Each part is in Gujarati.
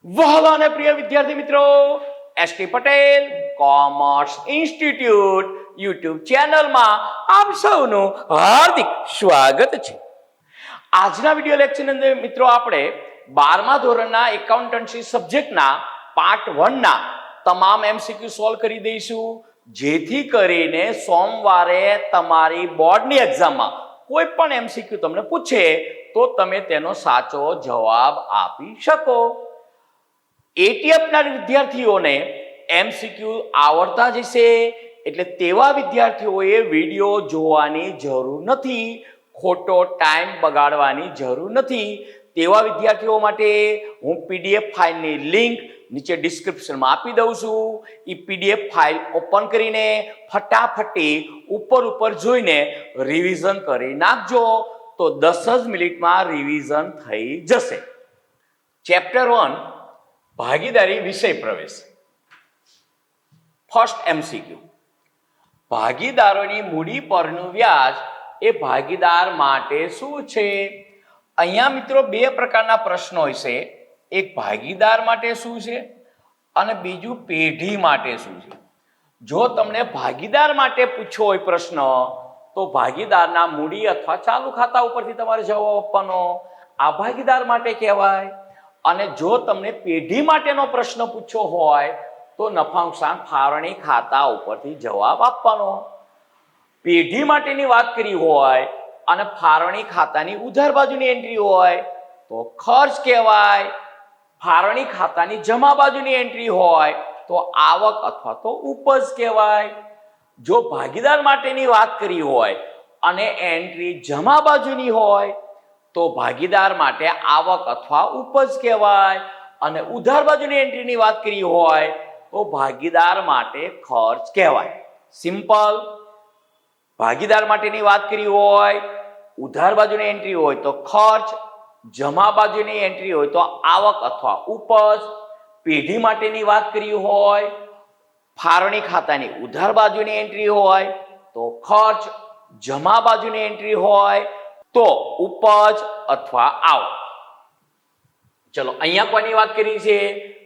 વહાલા અને પ્રિય વિદ્યાર્થી મિત્રો, ST Patel commerce institute YouTube ચેનલમાં આપ સૌનું હાર્દિક સ્વાગત છે. આજના વિડિયો લેક્ચરની અંદર મિત્રો આપણે 12મા ધોરણના એકાઉન્ટન્સી સબ્જેક્ટના પાર્ટ 1 ના તમામ MCQ સોલ્વ કરી દઈશું, જેથી કરીને સોમવારે તમારી બોર્ડની એક્ઝામમાં કોઈ પણ MCQ તમને પૂછે તો તમે તેનો સાચો જવાબ આપી શકો. 80 આપનાર વિદ્યાર્થીઓને MCQ આવડતા જ હશે, એટલે તેવા વિદ્યાર્થીઓએ વિડીયો જોવાની જરૂર નથી, ખોટો ટાઈમ બગાડવાની જરૂર નથી. તેવા વિદ્યાર્થીઓ માટે હું PDF ફાઇલની લિંક નીચે ડિસ્ક્રિપ્શનમાં આપી દઉં છું. એ PDF ફાઇલ ઓપન કરીને ફટાફટી ઉપર જોઈને રિવિઝન કરી નાખજો, તો 10 જ મિનિટમાં રિવિઝન થઈ જશે. ચેપ્ટર 1 ભાગીદારી વિષય પ્રવેશ. ફર્સ્ટ MCQ, ભાગીદારોની મૂડી પરનું વ્યાજ એ ભાગીદાર માટે શું છે? અહીંયા મિત્રો બે પ્રકારના પ્રશ્નો હશે. એક ભાગીદાર માટે શું છે અને બીજું પેઢી માટે શું છે. જો તમને ભાગીદાર માટે પૂછ્યો હોય પ્રશ્ન, તો ભાગીદારના મૂડી અથવા ચાલુ ખાતા ઉપરથી તમારે જવાબ આપવાનો, આ ભાગીદાર માટે કહેવાય. અને જો તમને પેઢી માટેનો પ્રશ્ન પૂછ્યો હોય તો નફા નુકસાન ફાળવણી ખાતા ઉપરથી જવાબ આપવાનો. પેઢી માટેની વાત કરી હોય અને ફાળવણી ખાતાની ઉધાર બાજુની એન્ટ્રી હોય તો ખર્ચ કહેવાય. ફાળવણી ખાતાની જમા બાજુની એન્ટ્રી હોય તો આવક અથવા તો ઉપજ કહેવાય. જો ભાગીદાર માટેની વાત કરી હોય અને એન્ટ્રી જમા બાજુની હોય તો ભાગીદાર માટે આવક અથવા ઉપજ કહેવાય. અને ઉધાર બાજુની એન્ટ્રીની વાત કરી હોય તો ભાગીદાર માટે ખર્ચ કહેવાય. સિમ્પલ. ભાગીદાર માટેની વાત કરી હોય, ઉધાર બાજુની એન્ટ્રી હોય તો ખર્ચ, જમા બાજુની એન્ટ્રી હોય તો આવક અથવા ઉપજ. પેઢી માટેની વાત કરી હોય, ફાળવણી ખાતાની ઉધાર બાજુની એન્ટ્રી હોય તો ખર્ચ, જમા બાજુની એન્ટ્રી હોય તો ઉપજ અથવા આવક. ચલો, અહીંયા કોની વાત કરી છે?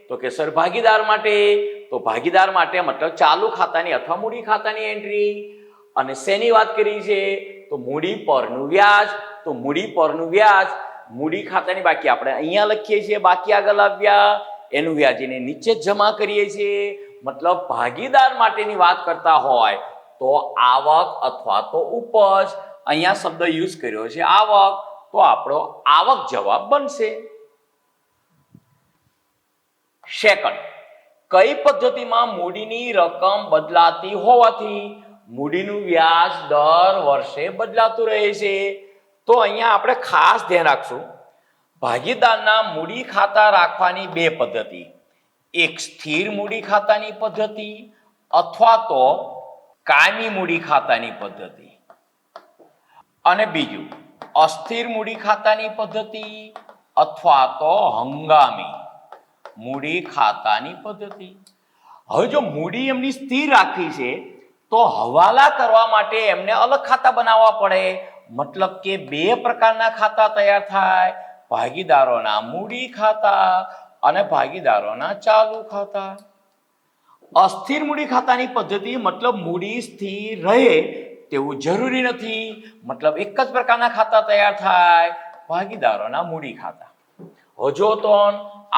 તો કે સર ભાગીદાર માટે. તો ભાગીદાર માટે મતલબ ચાલુ ખાતાની અથવા મૂડી ખાતાની એન્ટ્રી. અને શેની વાત કરી છે? તો મૂડી પરનું વ્યાજ. તો મૂડી પરનું વ્યાજ મૂડી ખાતાની બાકી આપણે અહીંયા લખીએ છીએ, બાકી આગળ આવ્યા એનું વ્યાજ એને નીચે જ જમા કરીએ છીએ. મતલબ ભાગીદાર માટેની વાત કરતા હોય તો આવક અથવા તો ઉપજ. અહીંયા શબ્દ યુઝ કર્યો છે આવક, તો આપણો આવક જવાબ બનશે. સેકન્ડ, કઈ પદ્ધતિમાં મૂડીની રકમ બદલાતી હોવાથી મૂડીનું વ્યાજ દર વર્ષે બદલાતું રહે છે? તો અહીંયા આપણે ખાસ ધ્યાન રાખશું, ભાગીદારના મૂડી ખાતા રાખવાની બે પદ્ધતિ. એક સ્થિર મૂડી ખાતાની પદ્ધતિ અથવા તો કાયમી મૂડી ખાતાની પદ્ધતિ, અને બીજું અસ્થિર મૂડી ખાતાની પદ્ધતિ અથવા તો હંગામી મૂડી ખાતાની પદ્ધતિ. હવે જો મૂડી એમની સ્થિર રાખી છે તો હવાલા કરવા માટે એમને અલગ ખાતા બનાવવા પડે. મતલબ કે બે પ્રકારના ખાતા તૈયાર થાય, ભાગીદારોના મૂડી ખાતા અને ભાગીદારોના ચાલુ ખાતા. અસ્થિર મૂડી ખાતાની પદ્ધતિ મતલબ મૂડી સ્થિર રહે તેવું જરૂરી નથી. મતલબ એક જ પ્રકારના ખાતા તૈયાર થાય, ભાગીદારોના મૂડી ખાતા. હજો તો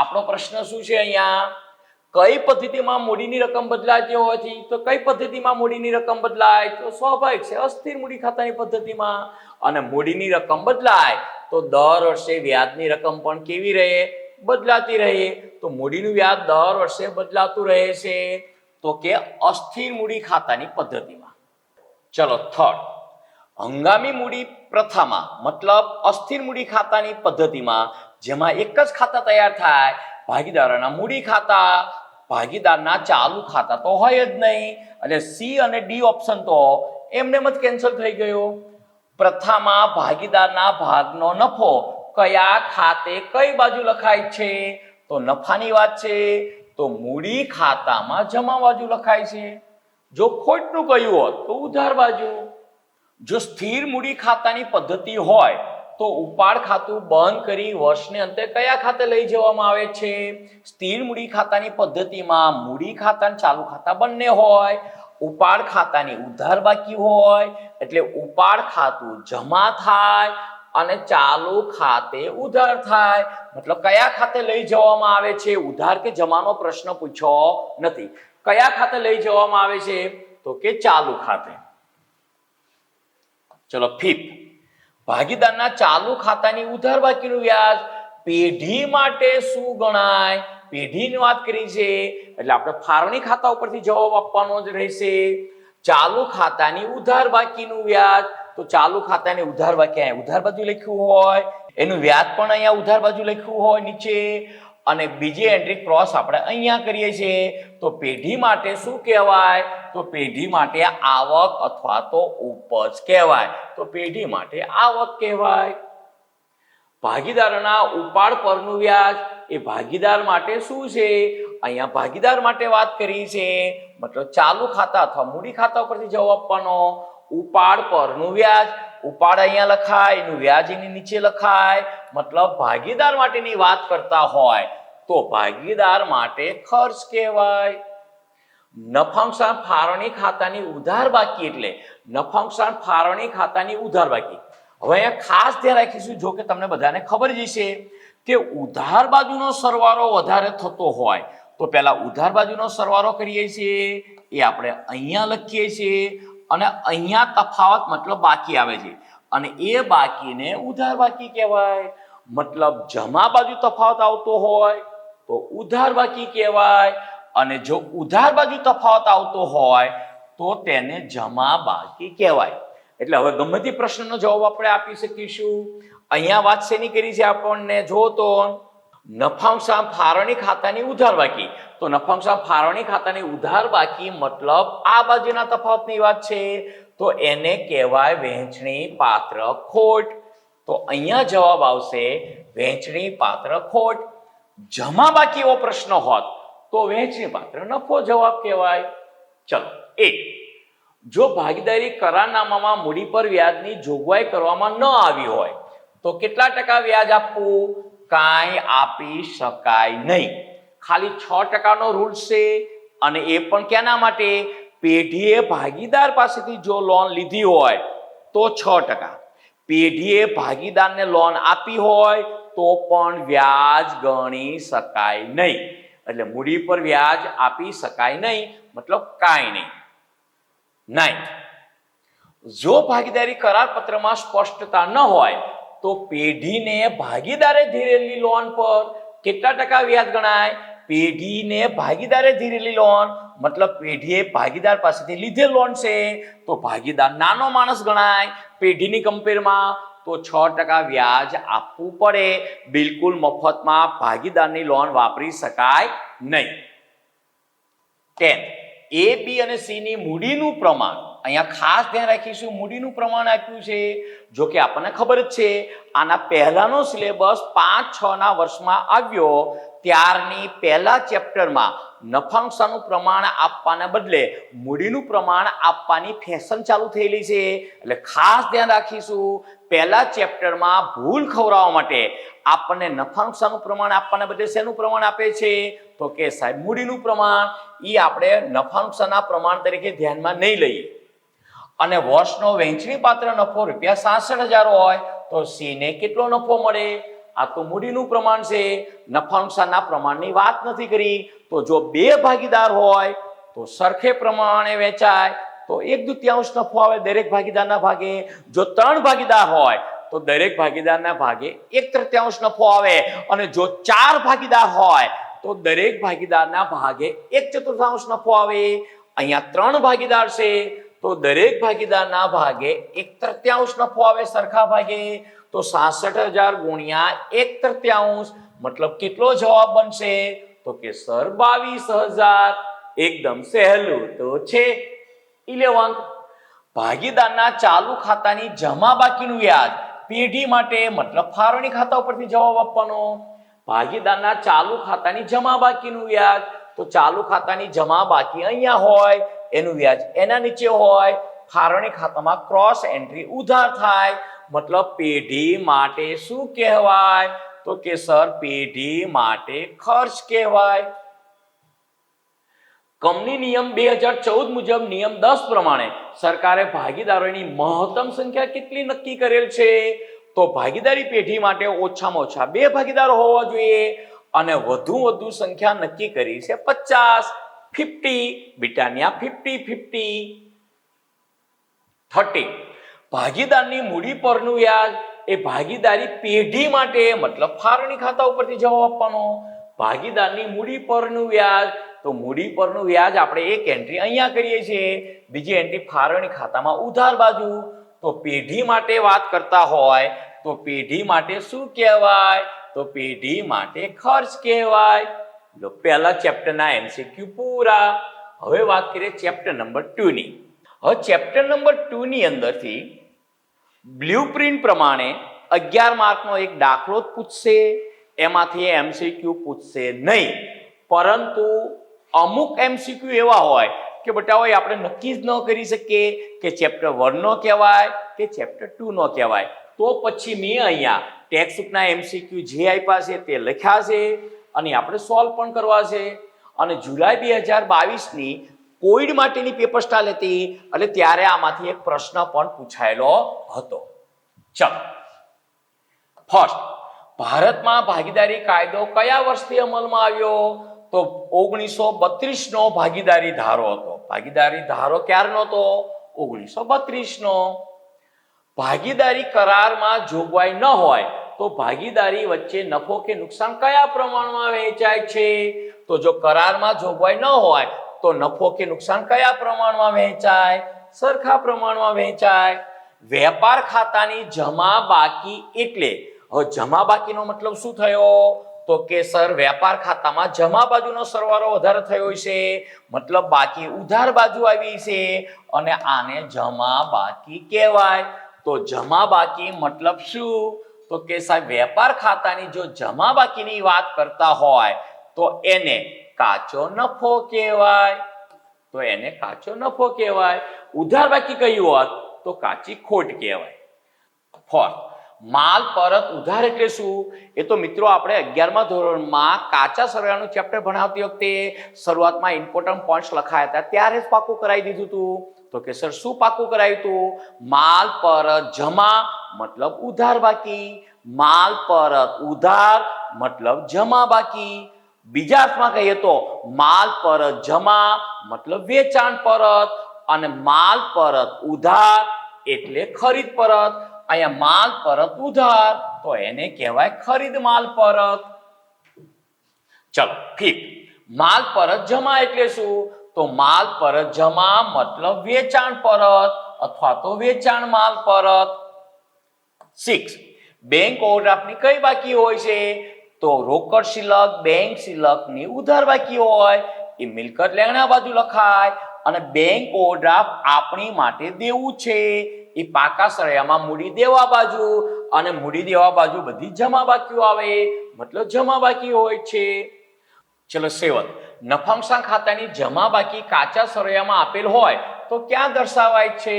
આપણો પ્રશ્ન શું છે અહીંયા? કઈ પદ્ધતિમાં મૂડીની રકમ બદલાતી હોવાથી? તો કઈ પદ્ધતિમાં મૂડીની રકમ બદલાય? તો સ્વાભાવિક છે અસ્થિર મૂડી ખાતાની પદ્ધતિમાં. અને મૂડીની રકમ બદલાય તો દર વર્ષે વ્યાજની રકમ પણ કેવી રહે? બદલાતી રહે. તો મૂડીનું વ્યાજ દર વર્ષે બદલાતું રહે છે, તો કે અસ્થિર મૂડી ખાતાની પદ્ધતિમાં. ચલો, થર્ડ, હંગામી મૂડી પ્રથામાં મતલબ અસ્થિર મૂડી ખાતાની પદ્ધતિમાં, જેમાં એક જ ખાતા તૈયાર થાય, ભાગીદારોના મૂડી ખાતા, ભાગીદારના ચાલુ ખાતા તો હોય જ નહીં. અને સી અને ડી ઓપ્શન તો એમને જ કેન્સલ થઈ ગયો. પ્રથામાં ભાગીદારના ભાગનો નફો કયા ખાતે કઈ બાજુ લખાય છે? તો નફાની વાત છે તો મૂડી ખાતામાં જમા બાજુ લખાય છે. જો ખોટનું કહ્યું હોત તો ઉધાર બાજુ. જો સ્થિર મૂડી ખાતાની પદ્ધતિ હોય તો ઉપાડ ખાતું બંધ કરી વર્ષને અંતે કયા ખાતે લઈ જવામાં આવે છે? સ્થિર મૂડી ખાતાની પદ્ધતિમાં મૂડી ખાતા અને ચાલુ ખાતા બંને હોય. ઉપાડ ખાતાની ઉધાર બાકી હોય એટલે ઉપાડ ખાતું જમા થાય અને ચાલુ ખાતે ઉધાર થાય. મતલબ કયા ખાતે લઈ જવામાં આવે છે? ઉધાર કે જમાનો પ્રશ્ન પૂછ્યો નથી. કયા ખાતે લઈ જવામાં આવે છે? તો કે ચાલુ ખાતે. ચલો ફિફ્થ, ભાગીદારના ચાલુ ખાતાની ઉધાર બાકીનું વ્યાજ પેઢી માટે શું ગણાય? પેઢીની વાત કરી છે એટલે આપણે ફાળવણી ખાતા ઉપરથી જવાબ આપવાનો જ રહેશે. ચાલુ ખાતાની ઉધાર બાકીનું વ્યાજ, તો ચાલુ ખાતાની ઉધાર બાકી અહીંયા ઉધાર બાજુ લખ્યું હોય, એનું વ્યાજ પણ અહીંયા ઉધાર બાજુ લખ્યું હોય નીચે, અને બીજી એન્ટ્રી ક્રોસ આપણે અહીંયા કરીએ છીએ. તો પેઢી માટે શું કહેવાય? તો પેઢી માટે આવક અથવા તો ઉપજ કહેવાય. તો પેઢી માટે આવક કહેવાય. ભાગીદારોના ઉપાડ પરનું વ્યાજ એ ભાગીદાર માટે શું છે? અહીંયા ભાગીદાર માટે વાત કરી છે, મતલબ ચાલુ ખાતા અથવા મૂડી ખાતા ઉપરથી જવાબ આપવાનો. ઉપાડ પરનું વ્યાજ, ઉપાડ અહીંયા લખાય, એનું વ્યાજ એની નીચે લખાય. મતલબ ભાગીદાર માટેની વાત કરતા હોય તો ભાગીદાર માટે ખર્ચ કહેવાય. નફાંશાન ફાળવણી ખાતાની ઉધાર બાકી એટલે નફાંશાન ફાળવણી ખાતાની ઉધાર બાકી. હવે અહીંયા ખાસ ધ્યાન રાખીશું, જો કે તમને બધાને ખબર જ છે કે ઉધાર બાજુનો સરવાળો વધારે થતો હોય તો પહેલા ઉધાર બાજુનો સરવાળો કરીએ છીએ, એ આપણે અહીંયા લખીએ છીએ, અને અહીંયા તફાવત મતલબ બાકી આવે છે, અને એ બાકીને ઉધાર બાકી કહેવાય. મતલબ જમા બાજુ તફાવત આવતો હોય તો ઉધાર બાકી કહેવાય, અને જો ઉધાર બાજુ તફાવત આવતો હોય તો તેને જમા બાકી કહેવાય. એટલે હવે ગમે તે પ્રશ્નનો જવાબ આપણે આપી શકીશું. અહીંયા વાત શેની કરી છે આપણને જો તો નફાંશાન ફાળવણી ખાતાની ઉધાર બાકી. તો નફાંશાન ફાળવણી ખાતાની ઉધાર બાકી મતલબ આ બાજુના તફાવતની વાત છે, તો એને કહેવાય વહેંચણી પાત્ર ખોટ. તો અહીંયા જવાબ આવશે વહેંચણી પાત્ર ખોટ. જમા બાકી એવો પ્રશ્ન હોત તો વહેંચણી પાત્ર નફો જવાબ કહેવાય. ચલો 1, જો ભાગીદારી કરારનામામાં મૂડી પર વ્યાજની જોગવાઈ કરવામાં ન આવી હોય તો કેટલા ટકા વ્યાજ આપવું? કાંઈ આપી શકાય નહીં. ખાલી 6% નો રૂલ છે, અને એ પણ કેના માટે? પેઢીએ ભાગીદાર પાસેથી જો લોન લીધી હોય તો 6%, પેઢીએ ભાગીદારને લોન આપી હોય તો પણ વ્યાજ ગણી શકાય નહીં. એટલે મૂડી પર વ્યાજ આપી શકાય નહીં, મતલબ કાંઈ નહીં. 9, જો ભાગીદારી કરાર પત્રમાં સ્પષ્ટતા ન હોય તો પેઢીને ભાગીદારે ધીરેલી લોન પર કેટલા ટકા વ્યાજ ગણાય? પેઢીને ભાગીદારે ધીરેલી લોન મતલબ પેઢીએ ભાગીદાર પાસેથી લીધેલ લોન છે તો ભાગીદાર નાનો માણસ ગણાય પેઢીની કમ્પેરમાં, તો 6% વ્યાજ આપવું પડે. બિલકુલ મફતમાં ભાગીદારની લોન વાપરી શકાય નહીં. 10, A, B અને C ની મૂડીનું પ્રમાણ. અહીંયા ખાસ ધ્યાન રાખીશું, મૂડીનું પ્રમાણ આપ્યું છે. જો કે આપણને ખબર જ છે આના પહેલાનો સિલેબસ 5-6 ના વર્ષમાં આવ્યો ત્યારની પહેલા ચેપ્ટરમાં નફાંશાનું પ્રમાણ આપવાના બદલે મૂડીનું પ્રમાણ આપવાની ફેશન ચાલુ થયેલી છે. એટલે ખાસ ધ્યાન રાખીશું, પહેલા ચેપ્ટરમાં ભૂલ ખવડાવવા માટે આપણને નફાંશાનું પ્રમાણ આપવાના બદલે શેનું પ્રમાણ આપે છે? તો કે સાહેબ મૂડીનું પ્રમાણ. એ આપણે નફાંશાના પ્રમાણ તરીકે ધ્યાનમાં નહીં લઈએ. અને વર્ષનો વહેંચણી પાત્ર નફો ₹66,000 હોય તો સી ને કેટલો નફો મળે? આ તો મૂડીનું પ્રમાણ છે, નફાંશાના પ્રમાણની વાત નથી કરી. તો જો 2 ભાગીદાર હોય તો સરખે પ્રમાણે વેચાય તો 1/2 નફો આવે દરેક ભાગીદારના ભાગે. જો 3 ભાગીદાર હોય તો દરેક ભાગીદારના ભાગે 1/3 નફો આવે, અને જો 4 ભાગીદાર હોય તો દરેક ભાગીદારના ભાગે 1/4 નફો આવે. અહીંયા 3 ભાગીદાર છે તો દરેક ભાગીદારના ભાગે 1/3 નફો આવે સરખા ભાગે. તો 66,000 ગુણ્યા 1/3 મતલબ કેટલો જવાબ બનશે? તો કે સર 22,000. એકદમ સહેલું તો છે. 11, ભાગીદારના ચાલુ ખાતાની જમા બાકીનું વ્યાજ પેઢી માટે મતલબ ફાળવણી ખાતા ઉપરથી જવાબ આપવાનો. ભાગીદારના ચાલુ ખાતાની જમા બાકીનું વ્યાજ, તો ચાલુ ખાતાની જમા બાકી અહીંયા હોય, એનું વ્યાજ એના નીચે હોય. ફાળવણી ખાતામાં ક્રોસ એન્ટ્રી ઉધાર થાય, મતલબ પેઢી માટે શું કહેવાય? તો કે સર પેઢી માટે ખર્ચ કહેવાય. કંપની નિયમ 2014 મુજબ નિયમ 10 પ્રમાણે સરકારે ભાગીદારોની મહત્તમ સંખ્યા કેટલી નક્કી કરેલ છે? તો ભાગીદારી પેઢી માટે ઓછામાં ઓછા 2 ભાગીદારો હોવા જોઈએ અને વધુ સંખ્યા નક્કી કરી છે 50. 50 બ્રિટાનિયા 50-50. 30 ભાગીદારની મૂડી પરનું વ્યાજ એ ભાગીદારી પેઢી માટે મતલબ ફાળવણી ખાતા ઉપરથી જવાબ આપવાનો. ભાગીદારની મૂડી પરનું વ્યાજ, તો મૂડી પરનું વ્યાજ આપણે એક એન્ટ્રી અહીંયા કરીએ છીએ, બીજી એન્ટ્રી ફાળવણી ખાતામાં ઉધાર બાજુ. તો પેઢી માટે વાત કરતા હોય તો પેઢી માટે શું કહેવાય? તો પેઢી માટે ખર્ચ કહેવાય. લો પહેલા ચેપ્ટરના MCQ પૂરા. હવે વાત કરીએ ચેપ્ટર નંબર 2 ની. હવે ચેપ્ટર નંબર 2 ની અંદરથી બ્લુપ્રિન્ટ પ્રમાણે 11 માર્કનો એક દાખલો પૂછશે. એમાંથી MCQ પૂછશે નહીં, પરંતુ અમુક MCQ એવા હોય કે બેટા હોય આપણે નક્કી જ ન કરી શકીએ કે ચેપ્ટર 1 નો કહેવાય કે ચેપ્ટર 2 નો કહેવાય. તો પછી મેં અહીંયા ટેક્સ્ટબુકના MCQ જે આપ્યા છે તે લખ્યા છે અને આપણે સોલ્વ પણ કરવા છે. અને જુલાઈ 2022 ની કોવિડ માટેની પેપર સ્ટાઇલ હતી એટલે ત્યારે આમાંથી એક પ્રશ્ન પણ પૂછાયેલો હતો. ચલો, ફર્સ્ટ, ભારતમાં ભાગીદારી કાયદો કયા વર્ષથી અમલમાં આવ્યો? તો 1932 નો ભાગીદારી ધારો હતો. ભાગીદારી ધારો ક્યારનો હતો? 1932 નો. ભાગીદારી કરારમાં જોગવાઈ ન હોય તો ભાગીદારી વચ્ચે નફો કે નુકસાન કયા પ્રમાણમાં વહેંચાય છે? તો જો કરારમાં જોગવાઈ ન હોય તો નફો કે નુકસાન કયા પ્રમાણમાં વહેંચાય? સરખા પ્રમાણમાં વહેંચાય. વેપાર ખાતાની જમા બાકી એટલે, હવે જમા બાકીનો મતલબ શું થયો? તો કે સર વેપાર ખાતામાં જમા બાજુનો સરવાળો વધારે થયો છે, મતલબ બાકી ઉધાર બાજુ આવી છે અને આને જમા બાકી કહેવાય. તો જમા બાકી મતલબ શું? તો કે સાહેબ વેપાર ખાતાની જો જમા બાકીની વાત કરતા હોય તો એને કાચો નફો કહેવાય. તો એને કાચો નફો કહેવાય. ઉધાર બાકી કહ્યું હોત તો કાચી ખોટ કહેવાય. ફોર્થ, માલ પરત ઉધાર એટલે શું? એ તો મિત્રો આપણે 11મા ધોરણમાં કાચા સરવાળાનું ચેપ્ટર ભણાવતી વખતે શરૂઆતમાં ઇમ્પોર્ટન્ટ પોઈન્ટ્સ લખાયા હતા ત્યારે જ પાકું કરાવી દીધું હતું. તો કે સર શું પાકું કરાવ્યું હતું? માલ પરત જમા મતલબ ઉધાર બાકી, માલ પરત ઉધાર મતલબ જમા બાકી. બીજા અર્થમાં કહીએ તો માલ પરત જમા મતલબ વેચાણ પરત અને માલ પરત ઉધાર એટલે ખરીદ પરત. અહીંયા માલ પરત ઉધાર તો એને કહેવાય ખરીદ માલ પરત. ચલો ઠીક, માલ પરત જમા એટલે શું? તો માલ પરત જમા મતલબ વેચાણ પરત અથવા તો વેચાણ માલ પરત. 6, બેંક ઓવરડ્રાફ્ટની કઈ બાકી હોય છે? તો રોકડ શિલક, બેંક શિલકની ઉધાર બાકી હોય એ મિલકત લેણા બાજુ લખાય અને બેંક ઓવરડ્રાફ્ટ આપણી માટે દેવું છે એ પાકા સરયામાં મૂડી દેવા બાજુ અને મૂડી દેવા બાજુ બધી જમા બાકીઓ આવે મતલબ જમા બાકી હોય છે. ચલો 7, નફાંશાંક ખાતાની જમા બાકી કાચા સરયામાં આપેલ હોય તો ક્યાં દર્શાવાય છે?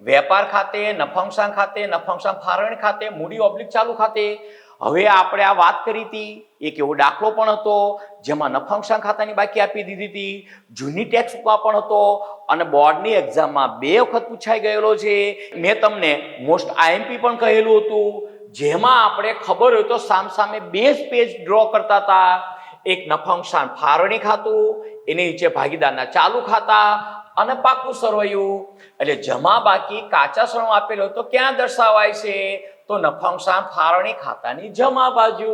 વેપાર ખાતે, નફાંશાંક ખાતે, નફાંશાંક ફાળવણી ખાતે, મૂડી ઓબ્લિક ચાલુ ખાતે. હવે આપણે આ વાત કરી હતી, એક એવો દાખલો પણ હતો જેમાં નફાંશાંક ખાતાની બાકી આપી દીધી હતી, જૂની ટેક્સ્ટબુકમાં પણ હતો અને બોર્ડની એક્ઝામમાં 2 વખત પૂછાઈ ગયેલો છે. મેં તમને મોસ્ટ IMP પણ કહેલું હતું, જેમાં આપણે ખબર હોય તો સામસામે 2 પેજ ડ્રો કરતા હતા. એક નફાંશાંક ફાળવણી ખાતું, એની નીચે ભાગીદારના ચાલુ ખાતા અને પાકું સરવૈયું. એટલે જમા બાકી કાચા સરવાળામાં આપેલો તો ક્યાં દર્શાવાય છે? તો નફાંશાંક ફાળવણી ખાતાની જમા બાજુ.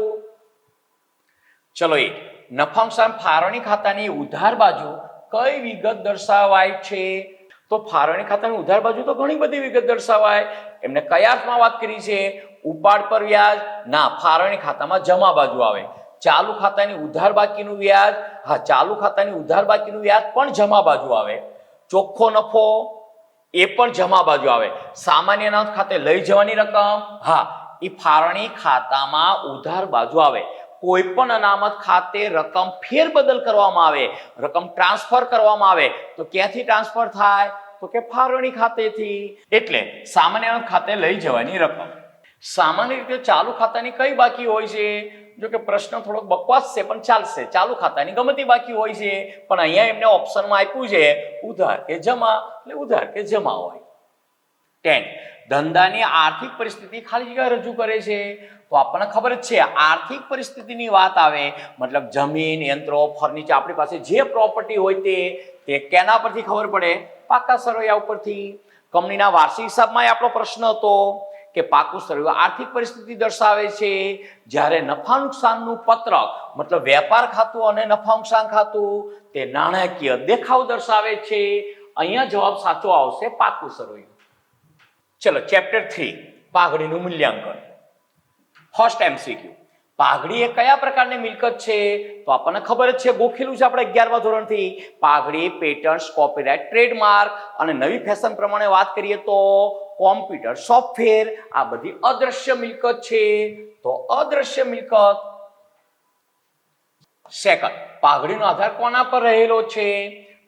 ચલો 8, નફાંશાંક ફાળવણી ખાતાની ઉધાર બાજુ કઈ વિગત દર્શાવાય છે? તો ફાળવણી ખાતાની ઉધાર બાજુ તો ઘણી બધી વિગત દર્શાવાય. એમને કયા અર્થમાં વાત કરી છે? ઉપાડ પર વ્યાજ ના, ફાળવણી ખાતામાં જમા બાજુ આવે. ચાલુ ખાતાની ઉધાર બાકીનું વ્યાજ, હા ચાલુ ખાતાની ઉધાર બાકીનું વ્યાજ પણ જમા બાજુ આવે. ચોખ્ખો નફો એ પણ જમા બાજુ આવે. સામાન્ય અનામત ખાતે લઈ જવાની રકમ, હા એ ફાળવણી ખાતામાં ઉધાર બાજુ આવે. કોઈ પણ અનામત ખાતે રકમ ફેરબદલ કરવામાં આવે, રકમ ટ્રાન્સફર કરવામાં આવે તો ક્યાંથી ટ્રાન્સફર થાય? તો કે ફાળવણી ખાતેથી. એટલે સામાન્ય ખાતે લઈ જવાની રકમ. સામાન્ય રીતે ચાલુ ખાતાની કઈ બાકી હોય છે? જો કે પ્રશ્ન થોડોક બકવાસ છે પણ ચાલશે. ચાલુ ખાતાની ગમતી બાકી હોય છે, પણ અહીંયા એમને ઓપ્શનમાં આપ્યું છે ઉધાર કે જમા, એટલે ઉધાર કે જમા હોય. 10. ધંધાની આર્થિક પરિસ્થિતિ ખાલી જગ્યા રજૂ કરે છે. તો આપણને ખબર જ છે આર્થિક પરિસ્થિતિની વાત આવે મતલબ જમીન, યંત્રો, ફર્નિચર, આપણી પાસે જે પ્રોપર્ટી હોય તે કેના પરથી ખબર પડે? પાકા સરવૈયા ઉપરથી. કંપનીના વાર્ષિક હિસાબમાં આપણો પ્રશ્ન હતો કે પાકું સરવૈયું આર્થિક પરિસ્થિતિ દર્શાવે છે. જ્યારે નફા નુકસાનનું પત્રક મતલબ વેપાર ખાતું અને નફા નુકસાન ખાતું તે નાણાકીય દેખાવ દર્શાવે છે. અહીંયા જવાબ સાચો આવશે પાકું સરવૈયું. ચલો ચેપ્ટર 3 પાઘડીનું મૂલ્યાંકન. ફર્સ્ટ એમસીક્યુ, પાઘડી એ કયા પ્રકારની મિલકત છે? તો આપણને ખબર જ છે, ગોખેલું છે આપણે 11મા ધોરણથી. પાઘડી પેટર્ન્સ, કોપીરાઇટ, ટ્રેડમાર્ક અને નવી ફેશન પ્રમાણે વાત કરીએ તો કોમ્પ્યુટર, સોફ્ટવેર આ બધી અદ્રશ્ય મિલકત છે. તો અદ્રશ્ય મિલકત. સેકન્ડ, પાઘડીનો આધાર કોના પર રહેલો છે?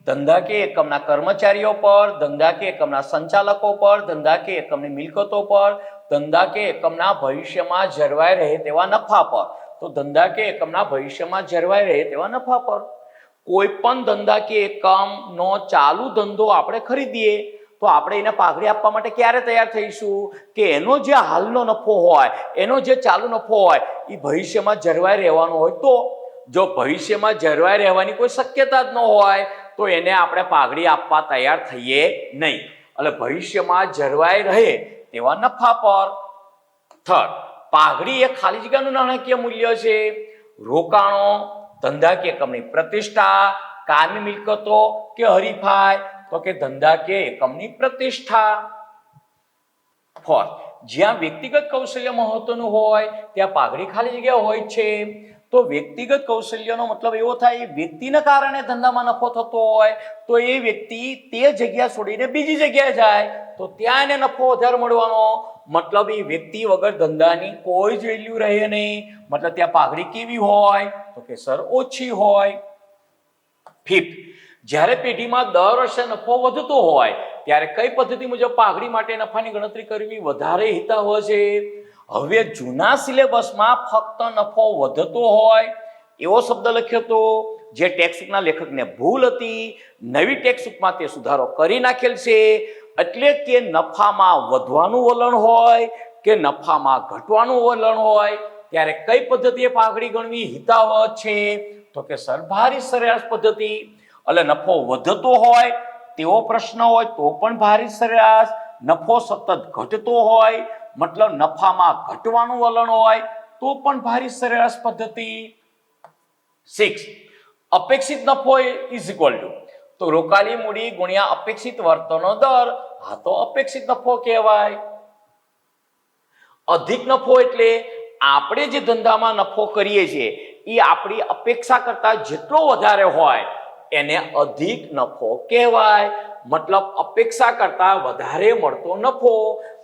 ધંધાકીય એકમના કર્મચારીઓ પર, ધંધાકીય એકમના સંચાલકો પર, ધંધાકીય એકમની મિલકતો પર, ધંધાકીય એકમના ભવિષ્યમાં જળવાઈ રહે તેવા નફા પર. તો ધંધાકીય એકમના ભવિષ્યમાં જળવાઈ રહે તેવા નફા પર. કોઈ પણ ધંધાકીય એકમનો ચાલુ ધંધો આપણે ખરીદીએ તો આપણે એને પાઘડી આપવા માટે ક્યારે તૈયાર થઈશું? કે એનો જે હાલનો નફો હોય, એનો જે ચાલુ નફો હોય એ ભવિષ્યમાં જળવાઈ રહેવાનો હોય. તો જો ભવિષ્યમાં જળવાઈ રહેવાની કોઈ શક્યતા જ ન હોય તો એને આપણે પાઘડી આપવા તૈયાર થઈએ નહીં. એટલે ભવિષ્યમાં જળવાઈ રહે તેવા નફા પર. થર્ડ, પાઘડી એ ખાલી જગ્યાનું નાણાકીય મૂલ્ય છે. રોકાણો, ધંધાકીય એકમની પ્રતિષ્ઠા, કાયમી મિલકતો કે હરીફાઈ? તો કે ધંધાકીય એકમની પ્રતિષ્ઠા. ફોર્થ, જ્યાં વ્યક્તિગત કૌશલ્ય મહત્વનું હોય ત્યાં પાઘડી ખાલી જગ્યા હોય છે. તો વ્યક્તિગત કૌશલ્યનો મતલબ એવો થાય વ્યક્તિના કારણે ધંધામાં નફો થતો હોય તો એ વ્યક્તિ તે જગ્યા છોડીને બીજી જગ્યાએ જાય તો ત્યાં એને નફો વધારે મળવાનો. મતલબ એ વ્યક્તિ વગર ધંધાની કોઈ જ વેલ્યુ રહે નહીં. મતલબ ત્યાં પાઘડી કેવી હોય? તો કે સર ઓછી હોય. ફિફ્થ, જ્યારે પેઢીમાં દર વર્ષે નફો વધતો હોય ત્યારે કઈ પદ્ધતિ મુજબ પાઘડી માટે નફાની ગણતરી કરવી વધારે હિતાવહ છે? હવે જૂના સિલેબસમાં ફક્ત નફો વધતો હોય એવો શબ્દ લખ્યો હતો, જે ટેક્સ્ટબુકના લેખકને ભૂલ હતી. નવી ટેક્સ્ટબુકમાં તે સુધારો કરી નાખેલ છે. એટલે કે નફામાં વધવાનું વલણ હોય કે નફામાં ઘટવાનું વલણ હોય ત્યારે કઈ પદ્ધતિએ પાઘડી ગણવી હિતાવહ છે? તો કે સર ભારિત સરેરાશ પદ્ધતિ. એટલે નફો વધતો હોય તેવો પ્રશ્ન હોય તો પણ ભારિત સરેરાશ, નફો સતત ઘટતો હોય મતલબ નફામાં ઘટવાનું વલણ હોય તો પણ ભારિત સરેરાશ પદ્ધતિ. 6, અપેક્ષિત નફો ઇઝ ઇક્વલ ટુ, તો રોકાયેલી મૂડી ગુણ્યા અપેક્ષિત વર્તનનો દર. આ તો અપેક્ષિત નફો કહેવાય. અધિક નફો એટલે આપણે જે ધંધામાં નફો કરીએ છીએ એ આપણી અપેક્ષા કરતા જેટલો વધારે હોય એને અધિક નફો કહેવાય. મતલબ અપેક્ષા કરતા વધારે મળતો નફો.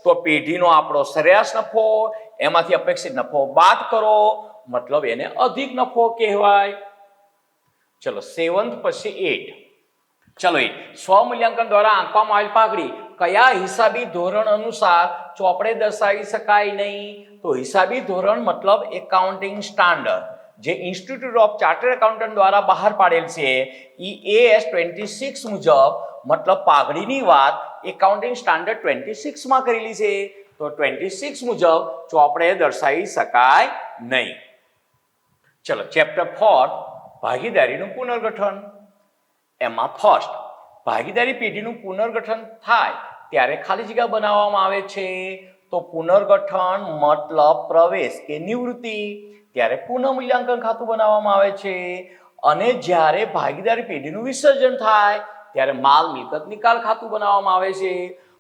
તો પેઢીનો આપણો સરેરાશ નફો, એમાંથી અપેક્ષિત નફો બાદ કરો, મતલબ એને અધિક નફો કહેવાય. ચલો 7th પછી 8. ચલો સ્વમૂલ્યાંકન દ્વારા આંકવામાં આવેલ પાઘડી કયા હિસાબી ધોરણ અનુસાર ચોપડે દર્શાવી શકાય નહીં? તો હિસાબી ધોરણ મતલબ એકાઉન્ટિંગ સ્ટાન્ડર્ડ જે ઇન્સ્ટિટ્યૂટ ઓફ ચાર્ટર્ડ એકાઉન્ટન્ટ દ્વારા બહાર પાડેલ છે એ AS 26 મુજબ મતલબ પાઘડીની વાત એકાઉન્ટિંગ સ્ટાન્ડર્ડ 26 માં કરેલી છે. તો 26 મુજબ ચોપડે દર્શાવી શકાય નહીં. ચલો ચેપ્ટર 4 ભાગીદારીનું પુનર્ગઠન. એમાં ફર્સ્ટ, ભાગીદારી પેઢીનું પુનર્ગઠન થાય ત્યારે ખાલી જગ્યા બનાવવામાં આવે છે. તો પુનર્ગઠન મતલબ પ્રવેશ કે નિવૃત્તિ ત્યારે પુનઃમૂલ્યાંકન ખાતું બનાવવામાં આવે છે. અને જ્યારે ભાગીદારી પેઢીનું વિસર્જન થાય ત્યારે માલ મિલકત નિકાલ ખાતું બનાવવામાં આવે છે.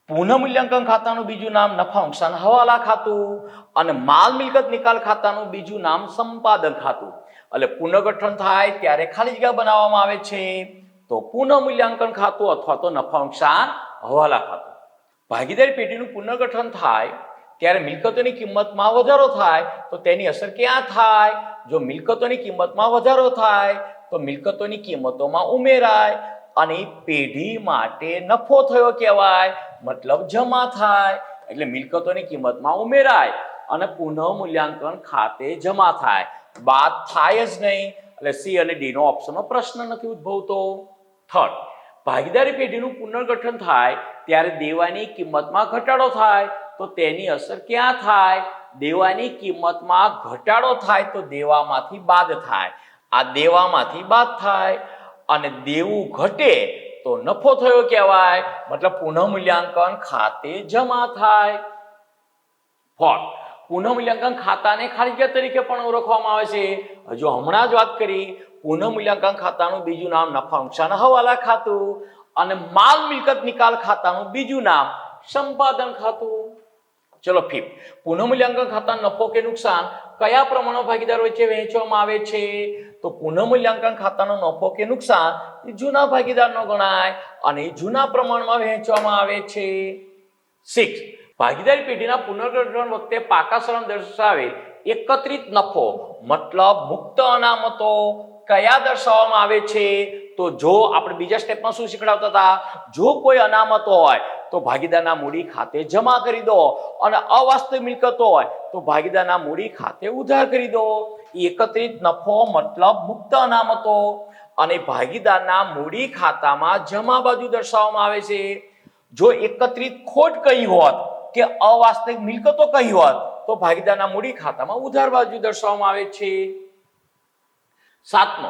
પુનઃમૂલ્યાંકન ખાતાનું બીજું નામ નફા નુકસાન હવાલા ખાતું અને માલ મિલકત નિકાલ ખાતાનું બીજું નામ સંપાદન ખાતું. એટલે પુનર્ગઠન થાય ત્યારે ખાલી જગ્યા બનાવવામાં આવે છે. તો પુનઃમૂલ્યાંકન ખાતું અથવા તો નફા નુકસાન હવાલા ખાતું. ભાગીદારી પેઢીનું પુનર્ગઠન થાય ત્યારે મિલકતોની કિંમતમાં વધારો થાય તો તેની અસર ક્યાં થાય? જો મિલકતોની કિંમતમાં વધારો થાય તો મિલકતોની કિંમતોમાં ઉમેરાય અને પેઢી માટે નફો થયો કહેવાય, મતલબ જમા થાય, એટલે મિલકતોની કિંમતમાં ઉમેરાય અને પુનઃ મૂલ્યાંકન ખાતે જમા થાય, બાદ થાય જ નહીં. એટલે સી અને ડી નો ઓપ્શનનો પ્રશ્ન નથી ઉદ્ભવતો. થર્ડ, ભાગીદારી પેઢીનું પુનર્ગઠન થાય ત્યારે દેવાની કિંમતમાં ઘટાડો થાય, તો તેની અસર ક્યાં થાય? દેવાની કિંમતમાં ઘટાડો થાય તો દેવામાંથી બાદ થાય. આ દેવામાંથી બાદ થાય અને દેવું ઘટે તો નફો થયો કહેવાય, મતલબ પુનઃ મૂલ્યાંકન ખાતે જમા થાય. ફોર્થ, પુનઃ મૂલ્યાંકન ખાતાને ખાલી જગ્યા તરીકે પણ ઓળખવામાં આવે છે. હજુ હમણાં જ વાત કરી, પુનઃ મૂલ્યાંકન ખાતાનું બીજું નામ નફા નુકસાન હવાલા ખાતું અને માલ મિલકત નિકાલ ખાતાનું બીજું નામ સંપાદન ખાતું. ચલો ફિફ્થ, પુનઃ મૂલ્યાંકન ખાતા નફો કે નુકસાન કયા પ્રમાણમાં ભાગીદારો વચ્ચે વહેંચવામાં આવે છે? તો પુનઃ મૂલ્યાંકન ખાતાનો નફો કે નુકસાન એ જૂના ભાગીદારનો ગણાય અને એ જૂના પ્રમાણમાં વહેંચવામાં આવે છે. 6, ભાગીદારી પેઢીના પુનર્ગઠન વખતે પાકા સરનામ દર્શાવે એકત્રિત નફો મતલબ મુક્ત અનામતો કયા દર્શાવવામાં આવે છે? તો જો આપણે બીજા સ્ટેપમાં શું શીખડાવતા હતા, જો કોઈ અનામતો હોય તો ભાગીદારના મૂડી ખાતે જમા કરી દો અને અવાસ્તવિક મિલકતો હોય તો ભાગીદારના મૂડી ખાતે ઉધાર કરી દો. એકત્રિત નફો મતલબ મુક્ત અનામતો અને ભાગીદારના મૂડી ખાતામાં જમા બાજુ દર્શાવવામાં આવે છે. જો એકત્રિત ખોટ કહી હોત કે અવાસ્તવિક મિલકતો કહી હોત તો ભાગીદારના મૂડી ખાતામાં ઉધાર બાજુ દર્શાવવામાં આવે છે. 7મો,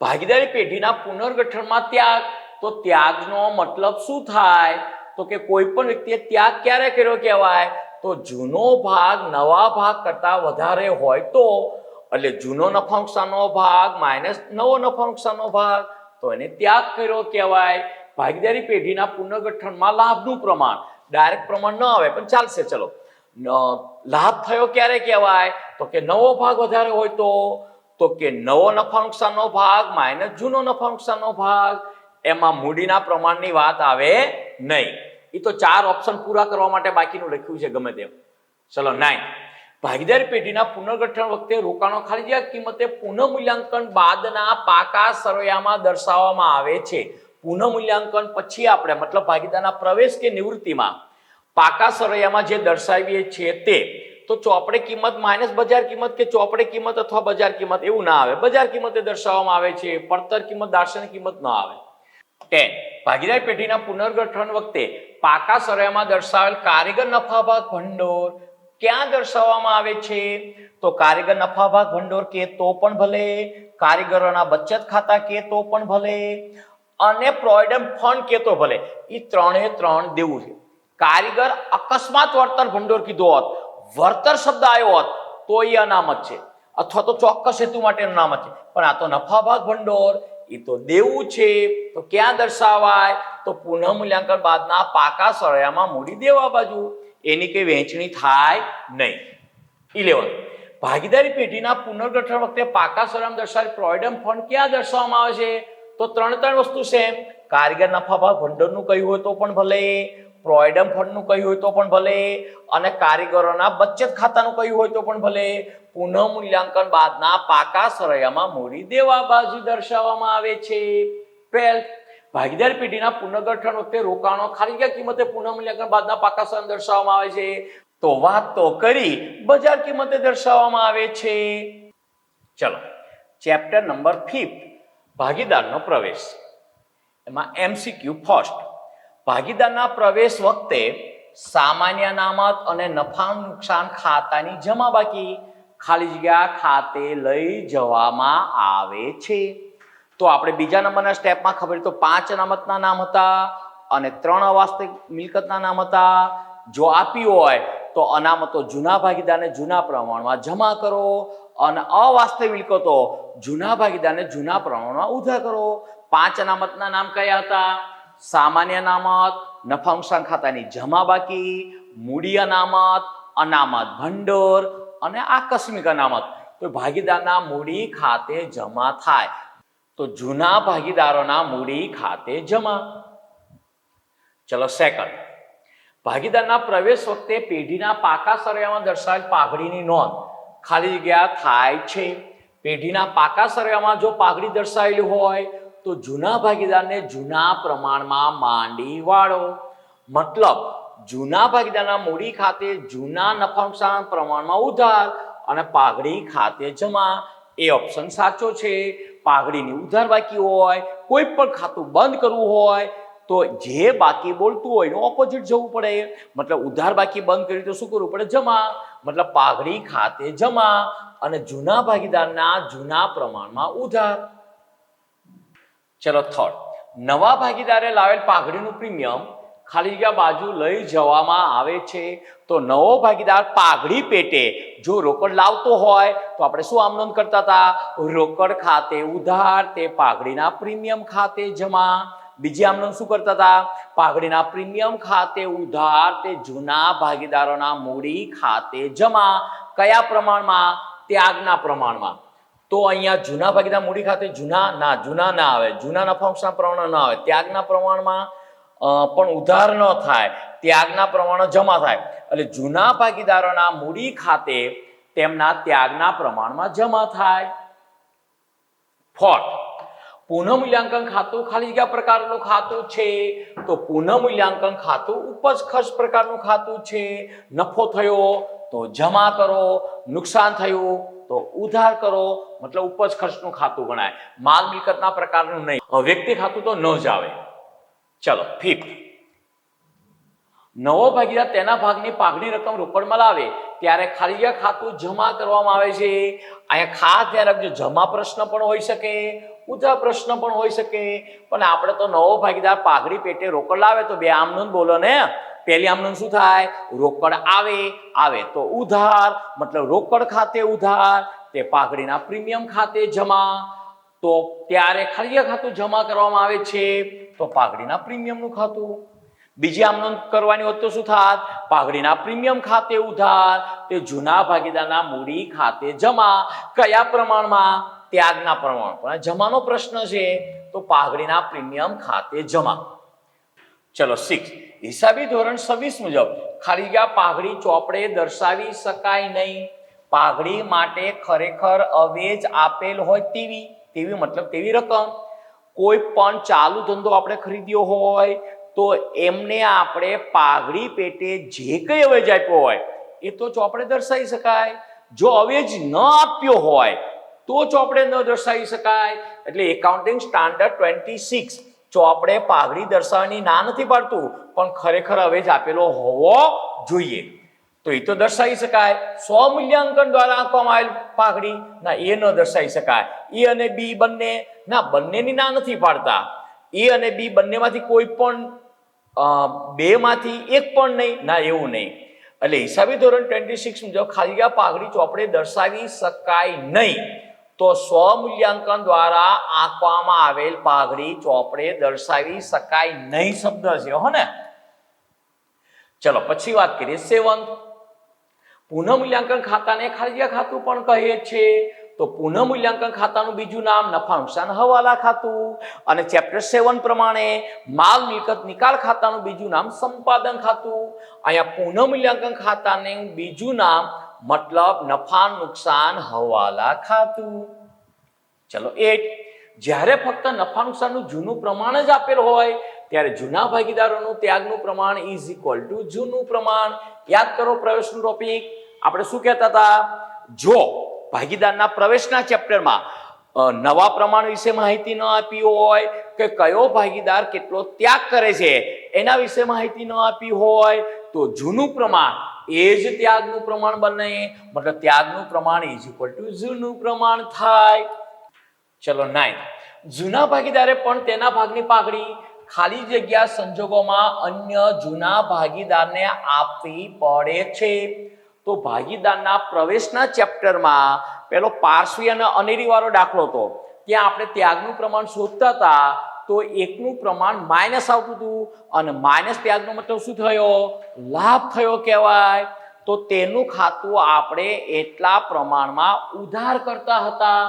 ભાગીદારી પેઢીના પુનર્ગઠનમાં ત્યાગ, તો ત્યાગનો મતલબ શું થાય? તો કે કોઈ પણ વ્યક્તિએ ત્યાગ ક્યારે કર્યો કહેવાય? તો જૂનો ભાગ નવા ભાગ કરતા વધારે હોય તો, એટલે જૂનો નફા નુકસાનનો ભાગ માઇનસ નવો નફા નુકસાનનો ભાગ, તો એને ત્યાગ કર્યો કહેવાય. ભાગીદારી પેઢીના પુનર્ગઠનમાં લાભનું પ્રમાણ, ડાયરેક્ટ પ્રમાણ ન આવે પણ ચાલશે. ચલો, લાભ થયો ક્યારે કહેવાય? તો કે નવો ભાગ વધારે હોય તો કે નવો નફા નુકસાનનો ભાગ માઇનસ જૂનો નફા નુકસાનનો ભાગ. એમાં મૂડીના પ્રમાણની વાત આવે નહીં. એ તો 4 ઓપ્શન પૂરા કરવા માટે બાકીનું લખ્યું છે ગમે તેમ. ચલો 9, ભાગીદારી પેઢીના પુનર્ગઠન વખતે રોકાણો ખાલી જગ્યા કિંમતે પુનઃ મૂલ્યાંકન બાદના પાકા સરવૈયામાં દર્શાવવામાં આવે છે. પુનઃ મૂલ્યાંકન પછી આપણે મતલબ ભાગીદારના પ્રવેશ કે નિવૃત્તિમાં પાકા સરવૈયામાં જે દર્શાવીએ છીએ તે, તો ચોપડે કિંમત માઇનસ બજાર કિંમત કે ચોપડે કિંમત અથવા બજાર કિંમત એવું ના આવે, બજાર કિંમતે દર્શાવવામાં આવે છે. પડતર કિંમત દાર્શનિક કિંમત ન આવે. 10, ભાગીદારી પેઢીના પુનર્ગઠન વખતે પાકા સરવૈયામાં દર્શાવેલ કારીગર નફા ભાગ ભંડોળ ક્યાં દર્શાવવામાં આવે છે? તો કારીગર નફા ભાગ ભંડોળ કે તો પણ ભલે, કારીગરોના બચત ખાતા કે તો પણ ભલે અને પ્રોવિડન્ટ ફંડ કે તો ભલે. એ 3 દેવું છે. કારીગર અકસ્માત વળતર ભંડોળ કીધો હોત, વળતર શબ્દ આવ્યો હોત તો એ અનામત છે અથવા તો ચોક્કસ હેતુ માટે અનામત છે, પણ આ તો નફા ભાગ ભંડોળ એ તો દેવું છે. તો ક્યાં દર્શાવાય? તો પુનઃ મૂલ્યાંકન બાદના પાકા સરવૈયામાં મૂડી દેવા બાજુ, એની કઈ વહેંચણી થાય નહીં. 11, ભાગીદારી પેઢીના પુનર્ગઠન વખતે પાકા સરવૈયામાં દર્શાવેલ પ્રોવિડન્ટ ફંડ ક્યાં દર્શાવવામાં આવે છે? તો 3 વસ્તુ છે. કારીગર નફા ભાગ ભંડોળનું કહ્યું હોય તો પણ ભલે, પ્રોવિડન્ટ ફંડનું કહ્યું હોય તો પણ ભલે અને કારીગરોના બચત ખાતાનું કહ્યું હોય તો પણ ભલે. પુનઃ મૂલ્યાંકન બાદના પાકા સરવૈયામાં મૂડી દેવા બાજુ દર્શાવવામાં આવે છે. 12, ભાગીદારી પેઢીના પુનર્ગઠન વખતે રોકાણો ખાલી જગ્યા કિંમતે પુનઃ મૂલ્યાંકન બાદના પાકા સરવૈયામાં દર્શાવવામાં આવે છે. તો વાત તો કરી બજાર કિંમતે દર્શાવવામાં આવે છે. ચલો, ચેપ્ટર નંબર 5, ભાગીદારનો પ્રવેશ. એમાં MCQ ફર્સ્ટ, ભાગીદારના પ્રવેશ વખતે સામાન્ય અનામત અને નફા નુકસાન ખાતાની જમા બાકી ખાલી જગ્યા ખાતે લઈ જવામાં આવે છે. તો આપણે બીજા નંબરના સ્ટેપમાં ખબર તો 5 અનામતના નામ હતા અને 3 અવાસ્તવિક મિલકતના નામ હતા. જો આપ્યું હોય તો અનામતો જૂના ભાગીદારને જૂના પ્રમાણમાં જમા કરો અને અવાસ્તવિક મિલકતો જૂના ભાગીદારને જૂના પ્રમાણમાં ઉધાર કરો. 5 અનામતના નામ કયા હતા? સામાન્ય અનામત, નફા નુકસાન ખાતાની જમા બાકી, મૂડી અનામત, અનામત ભંડોળ અને આકસ્મિક અનામત. તો ભાગીદારના મૂડી ખાતે જમા થાય તો જૂના ભાગીદારોના મૂડી ખાતે જમા. ચલો સેકન્ડ, ભાગીદારના પ્રવેશ વખતે પેઢીના પાકા સરવૈયામાં દર્શાવેલ પાઘડીની નોંધ ખાલી જગ્યા થાય છે. પેઢીના પાકા સરવૈયામાં જો પાઘડી દર્શાવેલી હોય તો જૂના ભાગીદારને જૂના પ્રમાણમાં માંડી વાળો. મતલબ જૂના ભાગીદારના મૂડી ખાતે જૂના નફા નુકસાન પ્રમાણમાં ઉધાર અને પાઘડી ખાતે જમા. એ ઓપ્શન સાચો છે. પાઘડીની ઉધાર બાકી હોય, કોઈ પણ ખાતું બંધ કરવું હોય તો જે બાકી બોલતું હોય એનું ઓપોઝિટ જવું પડે. મતલબ ઉધાર બાકી બંધ કરી તો શું કરવું પડે? જમા. મતલબ પાઘડી ખાતે જમા અને જૂના ભાગીદારના જૂના પ્રમાણમાં ઉધાર. ચલો થર્ડ, નવા ભાગીદારે લાવેલ પાઘડીનું પ્રીમિયમ ખાલી જગ્યા બાજુ લઈ જવામાં આવે છે તો નવો ભાગીદાર પાઘડી પેટે જો રોકડ લાવતો હોય તો આપણે શું આમ નોંધ કરતા હતા? રોકડ ખાતે ઉધાર, તે પાઘડીના પ્રીમિયમ ખાતે જમા. બીજી આમ નોંધ શું કરતા હતા? પાઘડીના પ્રીમિયમ ખાતે ઉધાર, તે જૂના ભાગીદારોના મૂડી ખાતે જમા. કયા પ્રમાણમાં? ત્યાગના પ્રમાણમાં. તો અહીંયા જૂના ભાગીદાર મૂડી ખાતે જૂના ના આવે, જૂના નફા નુકસાન પ્રમાણ ના આવે, ત્યાગના પ્રમાણમાં પણ ઉધાર ન થાય, ત્યાગના પ્રમાણે જમા થાય. એટલે જૂના ભાગીદારોના મૂડી ખાતે તેમના ત્યાગના પ્રમાણમાં જમા થાય. ફોર્થ, પુનઃમૂલ્યાંકન ખાતું ખાલી જગ્યા પ્રકારનું ખાતું છે તો પુનઃમૂલ્યાંકન ખાતું ઉપજ ખર્ચ પ્રકારનું ખાતું છે. નફો થયો તો જમા કરો, નુકસાન થયું તો ઉધાર કરો, મતલબ ઉપજ ખર્ચનું ખાતું ગણાય. માલ મિલકતના પ્રકારનું નહીં. વ્યક્તિ ખાતું તો ન જ આવે. ચલો ફિફ્થ, નવો ભાગીદાર તેના ભાગની પાઘડી રકમ રોકડમાં લાવે ત્યારે ખાલી જગ્યા ખાતું જમા કરવામાં આવે છે. અહીંયા ખાસ ધ્યાન રાખજો, જમા પ્રશ્ન પણ હોઈ શકે, ઉધાર પ્રશ્ન પણ હોઈ શકે. પણ આપણે તો નવો ભાગીદાર પાઘડી પેટે રોકડ લાવે તો બે આમ નોંધ બોલો ને. પહેલી આમ નોંધ શું થાય? રોકડ આવે તો ઉધાર, મતલબ રોકડ ખાતે ઉધાર, તે પાઘડીના પ્રીમિયમ ખાતે જમા. તો ત્યારે ખાલી જગ્યા ખાતું જમા કરવામાં આવે છે તો પાઘડીના પ્રીમિયમનું ખાતું. બીજી આમ નોંધ કરવાની હોત તો શું થાત? પાઘડીના પ્રીમિયમ ખાતે ઉધાર, તે જૂના ભાગીદારના મૂડી ખાતે જમા. કયા પ્રમાણમાં? ત્યાગના પ્રમાણમાં. જમાનો પ્રશ્ન છે તો પાઘડીના પ્રીમિયમ ખાતે જમા. ચલો 6, હિસાબી ધોરણ 26 મુજબ ખાલી જગ્યા પાઘડી ચોપડે દર્શાવી શકાય નહીં. પાઘડી માટે ખરેખર અવેજ આપેલ હોય તેવી મતલબ તેવી રકમ. કોઈ પણ ચાલુ ધંધો આપણે ખરીદ્યો હોય તો એમને આપણે પાઘડી પેટે જે કંઈ અવેજ આપ્યો હોય એ તો ચોપડે દર્શાવી શકાય. જો અવેજ ન આપ્યો હોય તો ચોપડે ન દર્શાવી શકાય. એટલે એકાઉન્ટિંગ સ્ટાન્ડર્ડ 26 ચોપડે પાઘડી દર્શાવવાની ના નથી પાડતું, પણ ખરેખર અવેજ આપેલો હોવો જોઈએ તો એ તો દર્શાવી શકાય. સ્વમૂલ્યાંકન દ્વારા આંકવામાં આવેલ પાઘડી ના એ ન દર્શાવી શકાય. એ અને બી બંનેની ના નથી પાડતા. એ અને બી બંનેમાંથી કોઈ પણ બેમાંથી એક પણ નહીં ના, એવું નહીં. એટલે હિસાબી ધોરણ 26 મુજબ ખાલી જગ્યા પાઘડી ચોપડે દર્શાવી શકાય નહીં તો સ્વમૂલ્યાંકન દ્વારા આંકવામાં આવેલ પાઘડી ચોપડે દર્શાવી શકાય નહીં શબ્દ છે હો ને. ચલો પછી વાત કરીએ 7th, પુનઃમૂલ્યાંકન ખાતાને ખાલી જગ્યા ખાતું પણ કહે છે. તો પુનઃમૂલ્યાંકન ખાતાનું બીજું નામ નફા નુકસાન હવાલા ખાતું. અને ચેપ્ટર 7 પ્રમાણે માલ મિલકત નિકાલ ખાતાનું બીજું નામ સંપાદન ખાતું. અહીંયા પુનઃમૂલ્યાંકન ખાતાનું બીજું નામ મતલબ નફા નુકસાન હવાલા ખાતું. ચલો 8, જ્યારે ફક્ત નફા નુકસાનનું જૂનું પ્રમાણ જ આપેલ હોય ત્યારે જૂના ભાગીદારોનું ત્યાગનું પ્રમાણ ઇઝ ઇક્વલ ટુ જૂનું પ્રમાણ. યાદ કરો પ્રવેશનું ટોપિક આપણે શું કહેતા હતા? જો ભાગીદારના પ્રવેશના ચેપ્ટરમાં નવા પ્રમાણ વિશે માહિતી ન આપી હોય કે કયો ભાગીદાર કેટલો ત્યાગ કરે છે એના વિશે માહિતી ન આપી હોય તો જૂનું પ્રમાણ એ જ ત્યાગનું પ્રમાણ બને. મતલબ ત્યાગનું પ્રમાણ ઇઝ ઇક્વલ ટુ જૂનું પ્રમાણ થાય. ચલો 9, જૂના ભાગીદારે પણ તેના ભાગની પાઘડી ખાલી જગ્યા સંજોગોમાં અન્ય જૂના ભાગીદારને આપવી પડે છે. તો ભાગીદારના પ્રવેશના ચેપ્ટરમાં પેલો પાર્શ્વી અને અનેરી વાળો દાખલો હતો. ત્યાં આપણે ત્યાગનું પ્રમાણ શોધતા હતા તો એકનું પ્રમાણ માઇનસ આવતું હતું અને માઇનસ ત્યાગનો મતલબ શું થયો? લાભ થયો કહેવાય. તો તેનું ખાતું આપણે એટલા પ્રમાણમાં ઉધાર કરતા હતા.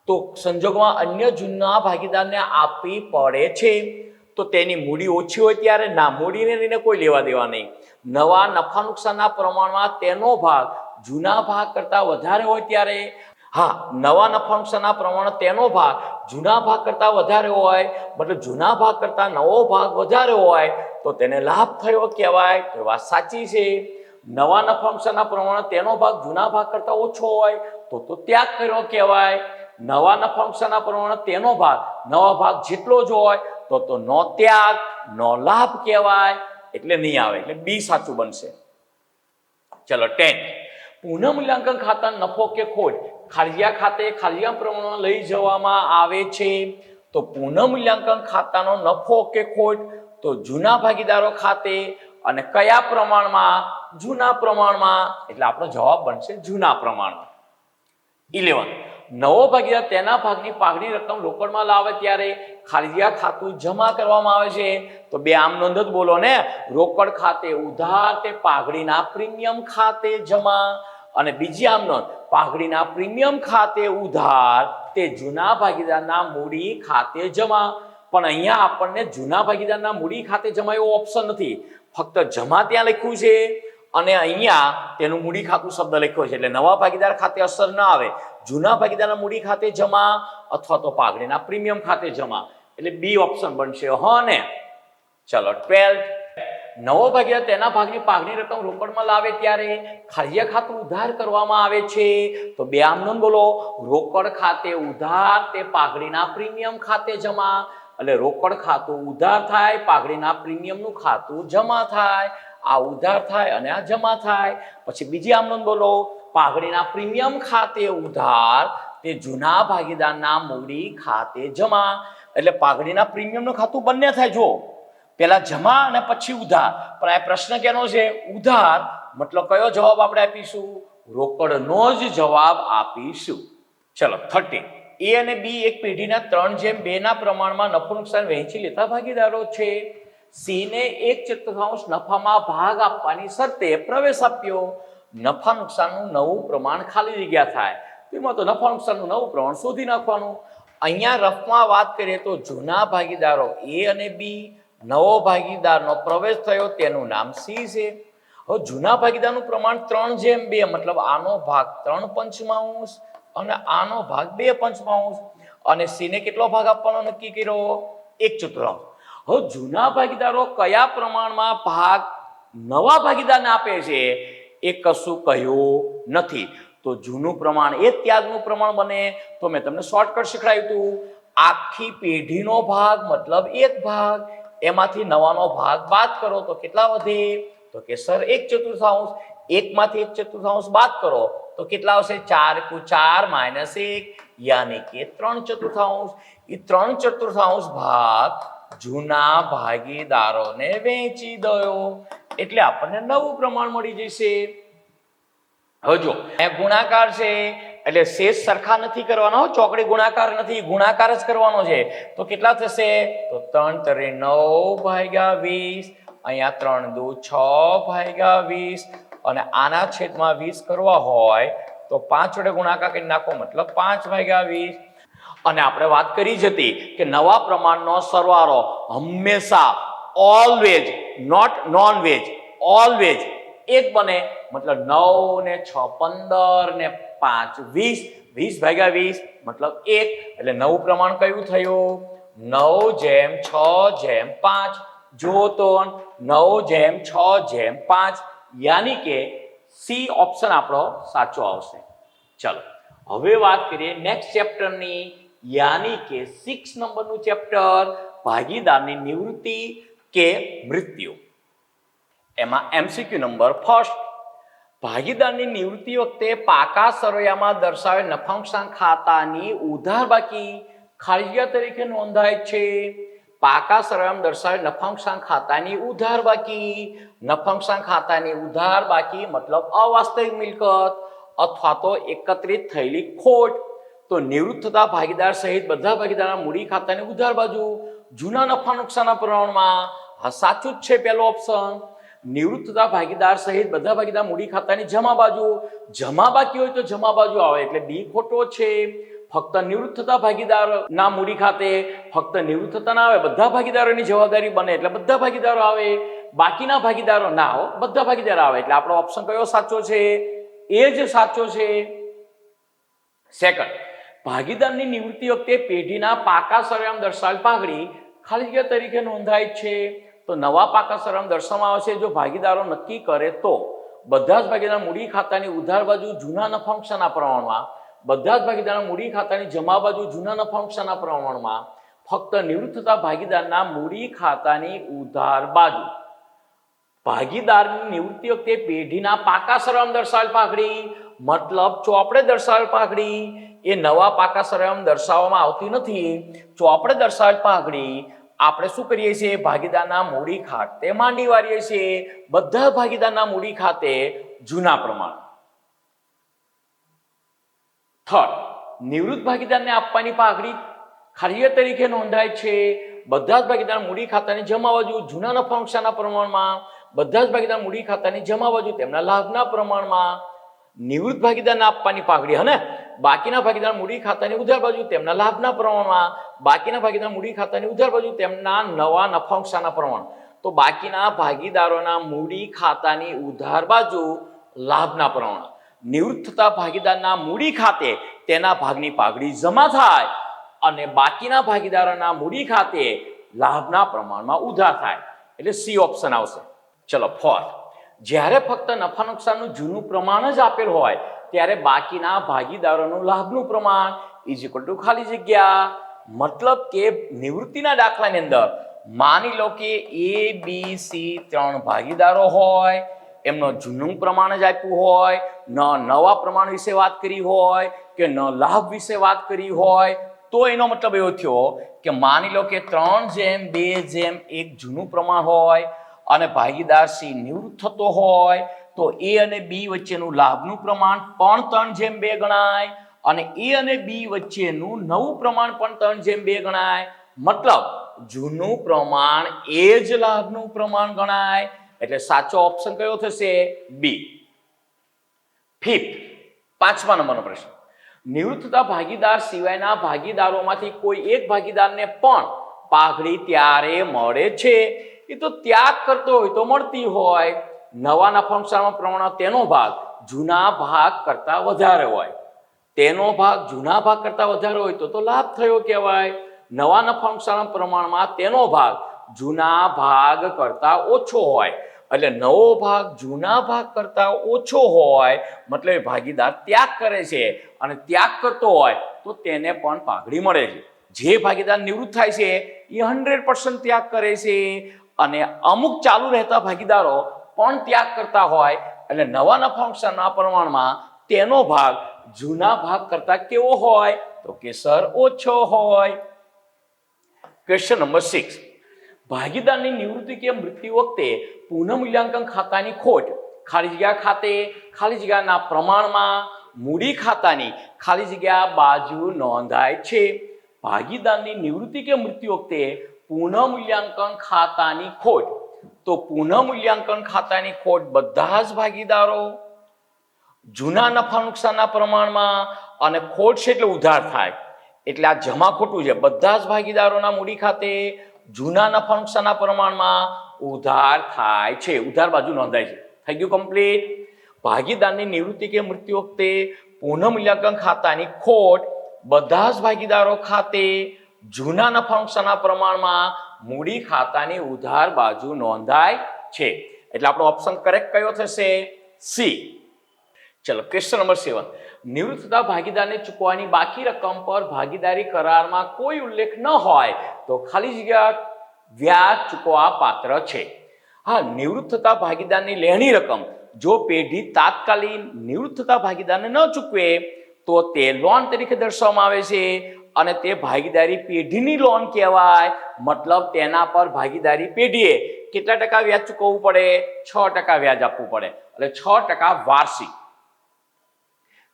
તો સંજોગમાં અન્ય જૂના ભાગીદારને આપવી પડે છે. તો તેની મૂડી ઓછી હોય ત્યારે ના, મૂડીને લઈને કોઈ લેવા દેવા નહીં. નવા નફા નુકસાનના પ્રમાણમાં તેનો ભાગ જૂના ભાગ કરતા વધારે હોય ત્યારે હા, નવા નફા નુકસાનના પ્રમાણે તેનો ભાગ જૂના ભાગ કરતા વધારે હોય, મતલબ જૂના ભાગ કરતા નવો ભાગ વધારે હોય તો તેને લાભ થયો કહેવાય. તો વાત સાચી છે. નવા નફા નુકસાનના પ્રમાણે તેનો ભાગ જૂના ભાગ કરતા ઓછો હોય તો ત્યાગ કર્યો કહેવાય. નવા નફા નુકસાનના પ્રમાણે તેનો ભાગ નવા ભાગ જેટલો જ હોય તો નો ત્યાગ નો લાભ કહેવાય. એટલે નહીં આવે, એટલે બી સાચું બનશે. ચલો 10. પુનઃમૂલ્યાંકન ખાતા નફો કે ખોટ ખાલિયા ખાતે ખાલિયા પ્રમાણમાં લઈ જવામાં આવે છે. તો પુનઃમૂલ્યાંકન ખાતાનો નફો કે ખોટ તો જૂના ભાગીદારો ખાતે અને કયા પ્રમાણમાં? જૂના પ્રમાણમાં. એટલે આપણો જવાબ બનશે જૂના પ્રમાણમાં. 11. નવો ભાગીદાર તેના ભાગની પાકની રકમ રોકડમાં લાવે ત્યારે ખાલિયા ખાતું જમા કરવામાં આવે છે. તો બે આમ નોંધ જ બોલો ને, રોકડ ખાતે ઉધાર તે પાઘડીના પ્રીમિયમ ખાતે જમા, અને બીજી આમ નોંધ પાઘડીના પ્રીમિયમ ખાતે ઉધાર તે જૂના ભાગીદારના મૂડી ખાતે જમા. પણ અહીંયા આપણને જૂના ભાગીદારના મૂડી ખાતે જમા એવો ઓપ્શન નથી, ફક્ત જમા ત્યાં લખ્યું છે અને અહીંયા તેનું મૂડી ખાતું શબ્દ લખ્યો છે. એટલે નવા ભાગીદાર ખાતે અસર ન આવે. જૂના ભાગીદારના મૂડી ખાતે જમા અથવા તો પાઘડીના પ્રીમિયમ ખાતે જમા. એટલે બી ઓપ્શન બનશે. હા ને. ચલો 12. નવો ભાગીદાર તેના ભાગની પાકની રકમ રોકડમાં લાવે ત્યારે ખાલિયા ખાતું ઉધાર કરવામાં આવે છે. તો બે આમ નોંધ બોલો, રોકડ ખાતે ઉધાર તે પાઘડીના પ્રીમિયમ ખાતે જમા. એટલે રોકડ ખાતું ઉધાર થાય, પાઘડીના પ્રીમિયમનું ખાતું જમા થાય. આ ઉધાર થાય અને આ જમા થાય. પછી બીજી આમ નોંધ બોલો, પાઘડીના પ્રીમિયમ ખાતે ઉધાર તે જૂના ભાગીદારના મૂડી ખાતે જમા. એટલે પાઘડીના પ્રીમિયમનું ખાતું બંને થાય. જો પેલા જમા અને પછી ઉધાર, પણ આ પ્રશ્ન કેનો છે? ઉધાર. મતલબ કયો જવાબ આપણે આપીશું? રોકડનો જ જવાબ આપીશું. ચલો 13. એ અને બી એક પેઢીના 3/2 ના પ્રમાણમાં નફો નુકસાન વહેંચી લેતા ભાગીદારો છે. સી ને 1/4 નફામાં ભાગ આપવાની શરતે પ્રવેશ આપ્યો. નફા નુકસાનનું નવું પ્રમાણ ખાલી જગ્યા થાય. તેમાં તો નફા નુકસાનનું નવું પ્રમાણ શોધી નાખવાનું. અહીંયા રફમાં વાત કરીએ તો જૂના ભાગીદારો એ અને બી, નવો ભાગીદારનો પ્રવેશ થયો તેનું નામ સી છે. હવે જૂના ભાગીદારનું પ્રમાણ 3/2, મતલબ આનો ભાગ 3/5 અને આનો ભાગ 2/5, અને સી ને કેટલો ભાગ આપવાનો નક્કી કર્યો? 1/4. હવે જૂના ભાગીદારો કયા પ્રમાણમાં ભાગ નવા ભાગીદારને આપે છે એ કશું કહ્યું નથી. તો જૂનું પ્રમાણ એ ત્યાગનું પ્રમાણ બને. તો મેં તમને શોર્ટકટ શીખવાડ્યું હતું. આખી પેઢીનો ભાગ મતલબ એક ભાગ, એમાંથી નવાનો ભાગ બાદ કરો તો કેટલા વધે? તો કે સર 1/4. 1 માંથી 1/4 બાદ કરો તો કેટલા આવશે? 4 × 4 - 1, યાની કે 3/4. એ 3/4 ભાગ જૂના ભાગીદારોને વહેંચી દો એટલે આપણને નવું પ્રમાણ મળી જશે. હવે જો એ ગુણાકાર છે એટલે શેષ સરખા નથી કરવાનો, ચોકડી ગુણાકાર નથી, ગુણાકાર જ કરવાનો છે. તો કેટલા થશે? તો 3 × 3 = 9/20, અહીંયા 3 × 2 = 6/20, અને આના છેદમાં 20 કરવા હોય તો 5 વડે ગુણાકાર કરી નાખો, મતલબ 5/20. અને આપણે વાત કરી જ હતી કે નવા પ્રમાણનો સરવાળો હંમેશા ઓલવેજ, નોટ નોનવેજ, ઓલવેજ એક બને. મતલબ 9 ને 6 15 ને 5 20, 20/20 મતલબ 1. એટલે નવું પ્રમાણ કયું થયું? 9/6/5. જો તો 9/6/5, યાની કે સી ઓપ્શન આપણો સાચો આવશે. ચલો હવે વાત કરીએ નેક્સ્ટ ચેપ્ટરની, યાની કે 6 નંબરનું ચેપ્ટર, ભાગીદારની નિવૃત્તિ કે મૃત્યુ. એમાં MCQ નંબર ફર્સ્ટ, ભાગીદારની નિવૃત્તિ વખતે પાકા સરવૈયામાં દર્શાવેલ નફા નુકસાન ખાતાની ઉધાર બાકી ખાલિયા તરીકે નોંધાય છે. પાકા સરવૈયામાં દર્શાવેલ નફા નુકસાન ખાતાની ઉધાર બાકી, નફા નુકસાન ખાતાની ઉધાર બાકી મતલબ અવાસ્તવિક મિલકત અથવા તો એકત્રિત થયેલી ખોટ. તો નિવૃત્ત થતા ભાગીદાર સહિત બધા ભાગીદારના મૂડી ખાતાની ઉધાર બાજુ જૂના નફા નુકસાનના પ્રમાણમાં. હા સાચું જ છે પહેલો ઓપ્શન. નિવૃત્ત થતા ભાગીદાર સહિત બધા ભાગીદાર મૂડી ખાતાની જમા બાજુ, જમા બાકી હોય તો જમા બાજુ આવે એટલે બી ખોટો છે. ફક્ત નિવૃત્ત થતા ભાગીદારના મૂડી ખાતે ફક્ત નિવૃત્ત થતા ના આવે, બધા ભાગીદારોની જવાબદારી બને એટલે બધા ભાગીદારો આવે, બાકીના ભાગીદારો ના આવે, બધા ભાગીદારો આવે. એટલે આપણો ઓપ્શન કયો સાચો છે? એ જ સાચો છે. સેકન્ડ, ભાગીદારની નિવૃત્તિ વખતે પેઢીના પાકા સરનામ દર્શાવેલ પાઘડી ખાલી જગ્યા તરીકે નોંધાય છે. તો નવા પાકા સરનામ દર્શાવવામાં આવે છે જો ભાગીદારો નક્કી કરે તો બધા જ ભાગીદાર મૂડી ખાતાની ઉધાર બાજુ જૂના નફા નુકસાનના પ્રમાણમાં, બધા જ ભાગીદારના મૂડી ખાતાની જમા બાજુ જૂના નફા નુકસાનના પ્રમાણમાં, ફક્ત નિવૃત્ત થતા ભાગીદારના મૂડી ખાતાની ઉધાર બાજુ. ભાગીદારની નિવૃત્તિ વખતે પેઢીના પાકા સરનામ દર્શાવેલ પાઘડી મતલબ ચોપડે દર્શાવેલ પાઘડી એ નવા પાકા સરનામ દર્શાવવામાં આવતી નથી. ચોપડે દર્શાવેલ પાઘડી આપણે શું કરીએ છીએ? ભાગીદારના મૂડી ખાતે માંડી વાળીએ છીએ. બધા ભાગીદારના મૂડી ખાતે જૂના પ્રમાણ. થર્ડ, નિવૃત્ત ભાગીદારને આપવાની પાઘડી ખાલી તરીકે નોંધાય છે. બધા જ ભાગીદાર મૂડી ખાતાની જમા બાજુ જૂના નફા નુકસાનના પ્રમાણમાં, બધા જ ભાગીદાર મૂડી ખાતાની જમા બાજુ તેમના લાભના પ્રમાણમાં. નિવૃત્ત ભાગીદારને આપવાની પાઘડી હને બાકીના ભાગીદાર મૂડી ખાતાની ઉધાર બાજુ તેમના લાભના પ્રમાણમાં, બાકીના ભાગીદાર મૂડી ખાતાની ઉધાર બાજુ તેમના નવા નફા નુકસાનના પ્રમાણ. તો બાકીના ભાગીદારોના મૂડી ખાતાની ઉધાર બાજુ લાભના પ્રમાણ. નિવૃત્ત થતા ભાગીદારના મૂડી ખાતે તેના ભાગની પાઘડી જમા થાય અને બાકીના ભાગીદારોના મૂડી ખાતે લાભના પ્રમાણમાં ઉધાર થાય. એટલે સી ઓપ્શન આવશે. ચલો ફોર્થ, જ્યારે ફક્ત નફા નુકસાનનું જૂનું પ્રમાણ જ આપેલ હોય ત્યારે બાકીના ભાગીદારોનું લાભનું પ્રમાણ ઇઝ ઇક્વલ ટુ ખાલી જગ્યા. મતલબ કે નિવૃત્તિના દાખલાની અંદર માની લો કે ABC 3 ભાગીદારો હોય, એમનો જૂનું પ્રમાણ જ આપ્યું હોય, ન નવા પ્રમાણ વિશે વાત કરી હોય કે ન લાભ વિશે વાત કરી હોય, તો એનો મતલબ એવો થયો કે માની લો કે 3:2:1 જૂનું પ્રમાણ હોય અને ભાગીદાર સી નિવૃત્ત થતો હોય તો એ અને બી વચ્ચેનું લાભનું પ્રમાણ પણ 3:2 ગણાય અને એ અને બી વચ્ચેનું નવું પ્રમાણ પણ 3:2 ગણાય. મતલબ જૂનું પ્રમાણ એ જ લાભનું પ્રમાણ ગણાય. એટલે સાચો ઓપ્શન કયો થશે? બી. ફિફ્થ, 5મા નંબરનો પ્રશ્ન, નિવૃત્ત થતા ભાગીદાર સિવાયના ભાગીદારોમાંથી કોઈ એક ભાગીદારને પણ પાઘડી ત્યારે મળે છે. એ તો ત્યાગ કરતો હોય તો મળતી હોય. નવા નફા નુકસાનના પ્રમાણમાં તેનો ભાગ જૂના ભાગ કરતા વધારે હોય. તેનો ભાગ જૂના ભાગ કરતા વધારે હોય તો લાભ થયો કહેવાય. નવા નફા નુકસાનના પ્રમાણમાં તેનો ભાગ જૂના ભાગ કરતા ઓછો હોય. એટલે નવો ભાગ જૂના ભાગ કરતા ઓછો હોય મતલબ ભાગીદાર ત્યાગ કરે છે અને ત્યાગ કરતો હોય તો તેને પણ પાઘડી મળે છે. જે ભાગીદાર નિવૃત્ત થાય છે એ 100% ત્યાગ કરે છે અને અમુક ચાલુ રહેતા ભાગીદારો પણ ત્યાગ કરતા હોય એટલે નવા નફા નુકસાનના પ્રમાણમાં તેનો ભાગ જૂના ભાગ કરતા કેવો હોય? તો કે સર ઓછો હોય. ક્વેશ્ચન નંબર 6, ભાગીદારની નિવૃત્તિ કે મૃત્યુ વખતે પુનઃમૂલ્યાંકન ખાતાની ખોટ ખાલી જગ્યા ખાતે ખાલી જગ્યાના પ્રમાણમાં મૂડી ખાતાની ખાલી જગ્યા બાજુ નોંધાય છે. ભાગીદારની નિવૃત્તિ કે મૃત્યુ વખતે પુનઃમૂલ્યાંકન ખાતાની ખોટ. તો પુનઃમૂલ્યાંકન ખાતાની ખોટ બધા જ ભાગીદારો જૂના નફા નુકસાનના પ્રમાણમાં અને ખોટ છે એટલે ઉધાર થાય એટલે આ જમા ખોટું છે. બધા જ ભાગીદારોના મૂડી ખાતે જૂના નફા નુકસાનના પ્રમાણમાં ઉધાર થાય છે. ઉધાર બાજુ નોંધાય છે. થઈ ગયું કમ્પ્લીટ. ભાગીદારની નિવૃત્તિ કે મૃત્યુ વખતે પુનઃમૂલ્યાંકન ખાતાની ખોટ બધા જ ભાગીદારો ખાતે જૂના નફા નુકસાનના પ્રમાણમાં મૂડી ખાતાની ઉધાર બાજુ નોંધાય છે. એટલે આપણો ઓપ્શન કરેક્ટ કયો થશે? સી. ચલો ક્વેશ્ચન નંબર 7, નિવૃત્ત થતા ભાગીદારને ચૂકવવાની બાકી રકમ પર ભાગીદારી કરારમાં કોઈ ઉલ્લેખ ન હોય તો ખાલી જગ્યા વ્યાજ ચૂકવવા પાત્ર છે. હા, નિવૃત્ત થતા ભાગીદારની લેણી રકમ જો પેઢી તાત્કાલિક નિવૃત્ત થતા ભાગીદારને ન ચૂકવે તો તે લોન તરીકે દર્શાવવામાં આવે છે અને તે ભાગીદારી પેઢીની લોન કહેવાય. મતલબ તેના પર ભાગીદારી પેઢીએ કેટલા ટકા વ્યાજ ચૂકવવું પડે? 6% વ્યાજ આપવું પડે એટલે 6% વાર્ષિક.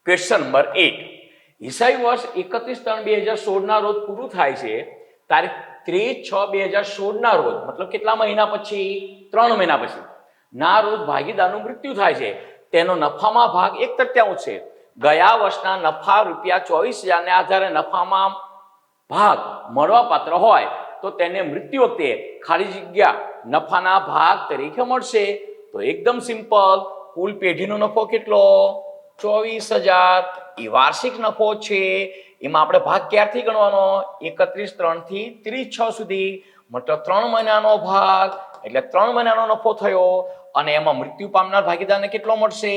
ક્વેશ્ચન નંબર 8, હિસાબી વર્ષ 31/3/2016 ના રોજ પૂરું થાય છે. તારીખ 30/6/2016 ના રોજ મતલબ કેટલા મહિના પછી? 3 મહિના પછી ના રોજ ભાગીદારનું મૃત્યુ થાય છે. તેનો નફામાં ભાગ 1/3 છે. ગયા વર્ષના નફા ₹24,000 ને આધારે નફામાં ભાગ મળવા પાત્ર હોય તો તેને મૃત્યુ વખતે ખાલી જગ્યા નફાના ભાગ તરીકે મળશે. તો એકદમ સિમ્પલ, કુલ પેઢીનો નફો કેટલો? 24,000 એ વાર્ષિક નફો છે. એમાં આપણે ભાગ ક્યારથી ગણવાનો? 31/3 થી 30/6 સુધી, મતલબ 3 મહિનાનો ભાગ, એટલે 3 મહિનાનો નફો થયો. અને એમાં મૃત્યુ પામનાર ભાગીદારને કેટલો મળશે?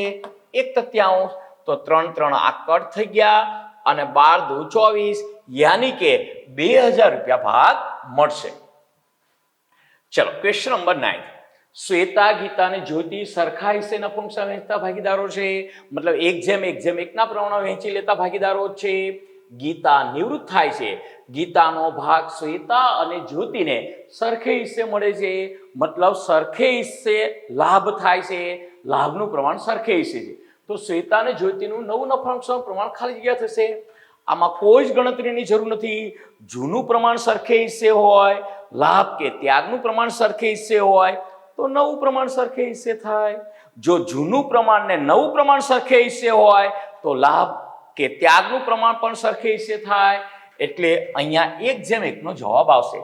1/3. તો 3 3 આ કટ થઈ ગયા અને 12 દુ 24, યાની કે 2000 રૂપિયા ભાગ મળશે. ચલો ક્વેશ્ચન નંબર 9. શ્વેતા, ગીતા અને જ્યોતિ સરખા હિસ્સે નફો નુકસાન વહેંચતા ભાગીદારો છે, મતલબ 1:1:1 ના પ્રમાણમાં વહેંચી લેતા ભાગીદારો છે. ગીતા નિવૃત્ત થાય છે, ગીતાનો ભાગ શ્વેતા અને જ્યોતિને સરખે હિસ્સે મળે છે, મતલબ સરખે હિસ્સે લાભ થાય છે, લાભનું પ્રમાણ સરખે હિસ્સે છે. તો શ્વેતા અને જ્યોતિનું નવું નફા નુકસાન પ્રમાણ ખાલી જગ્યા થશે. આમાં કોઈ જ ગણતરીની જરૂર નથી. જૂનું પ્રમાણ સરખે હિસ્સે હોય, લાભ કે ત્યાગનું પ્રમાણ સરખે હિસ્સે હોય તો નવું પ્રમાણ સરખે હિસ્સે થાય. જો જૂનું પ્રમાણ ને નવું પ્રમાણ સરખે હિસ્સે હોય તો લાભ કે ત્યાગનું પ્રમાણ પણ સરખે હિસ્સે થાય. એટલે અહીંયા 1:1 નો જવાબ આવશે.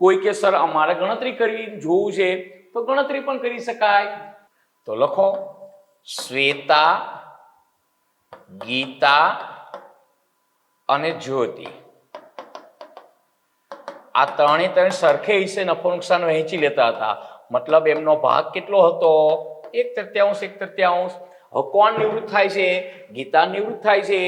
કોઈ કે સર અમારે ગણતરી કરવી જોવું છે તો ગણતરી પણ કરી શકાય. તો લખો શ્વેતા, ગીતા અને જ્યોતિ આ ત્રણે સરખે હિસ્સે નફો નુકસાન વહેંચી લેતા હતા, મતલબ એમનો ભાગ કેટલો હતો? 1/3 1/3. હવે કોણ નિવૃત્ત થાય છે? ગીતા નિવૃત્ત થાય છે,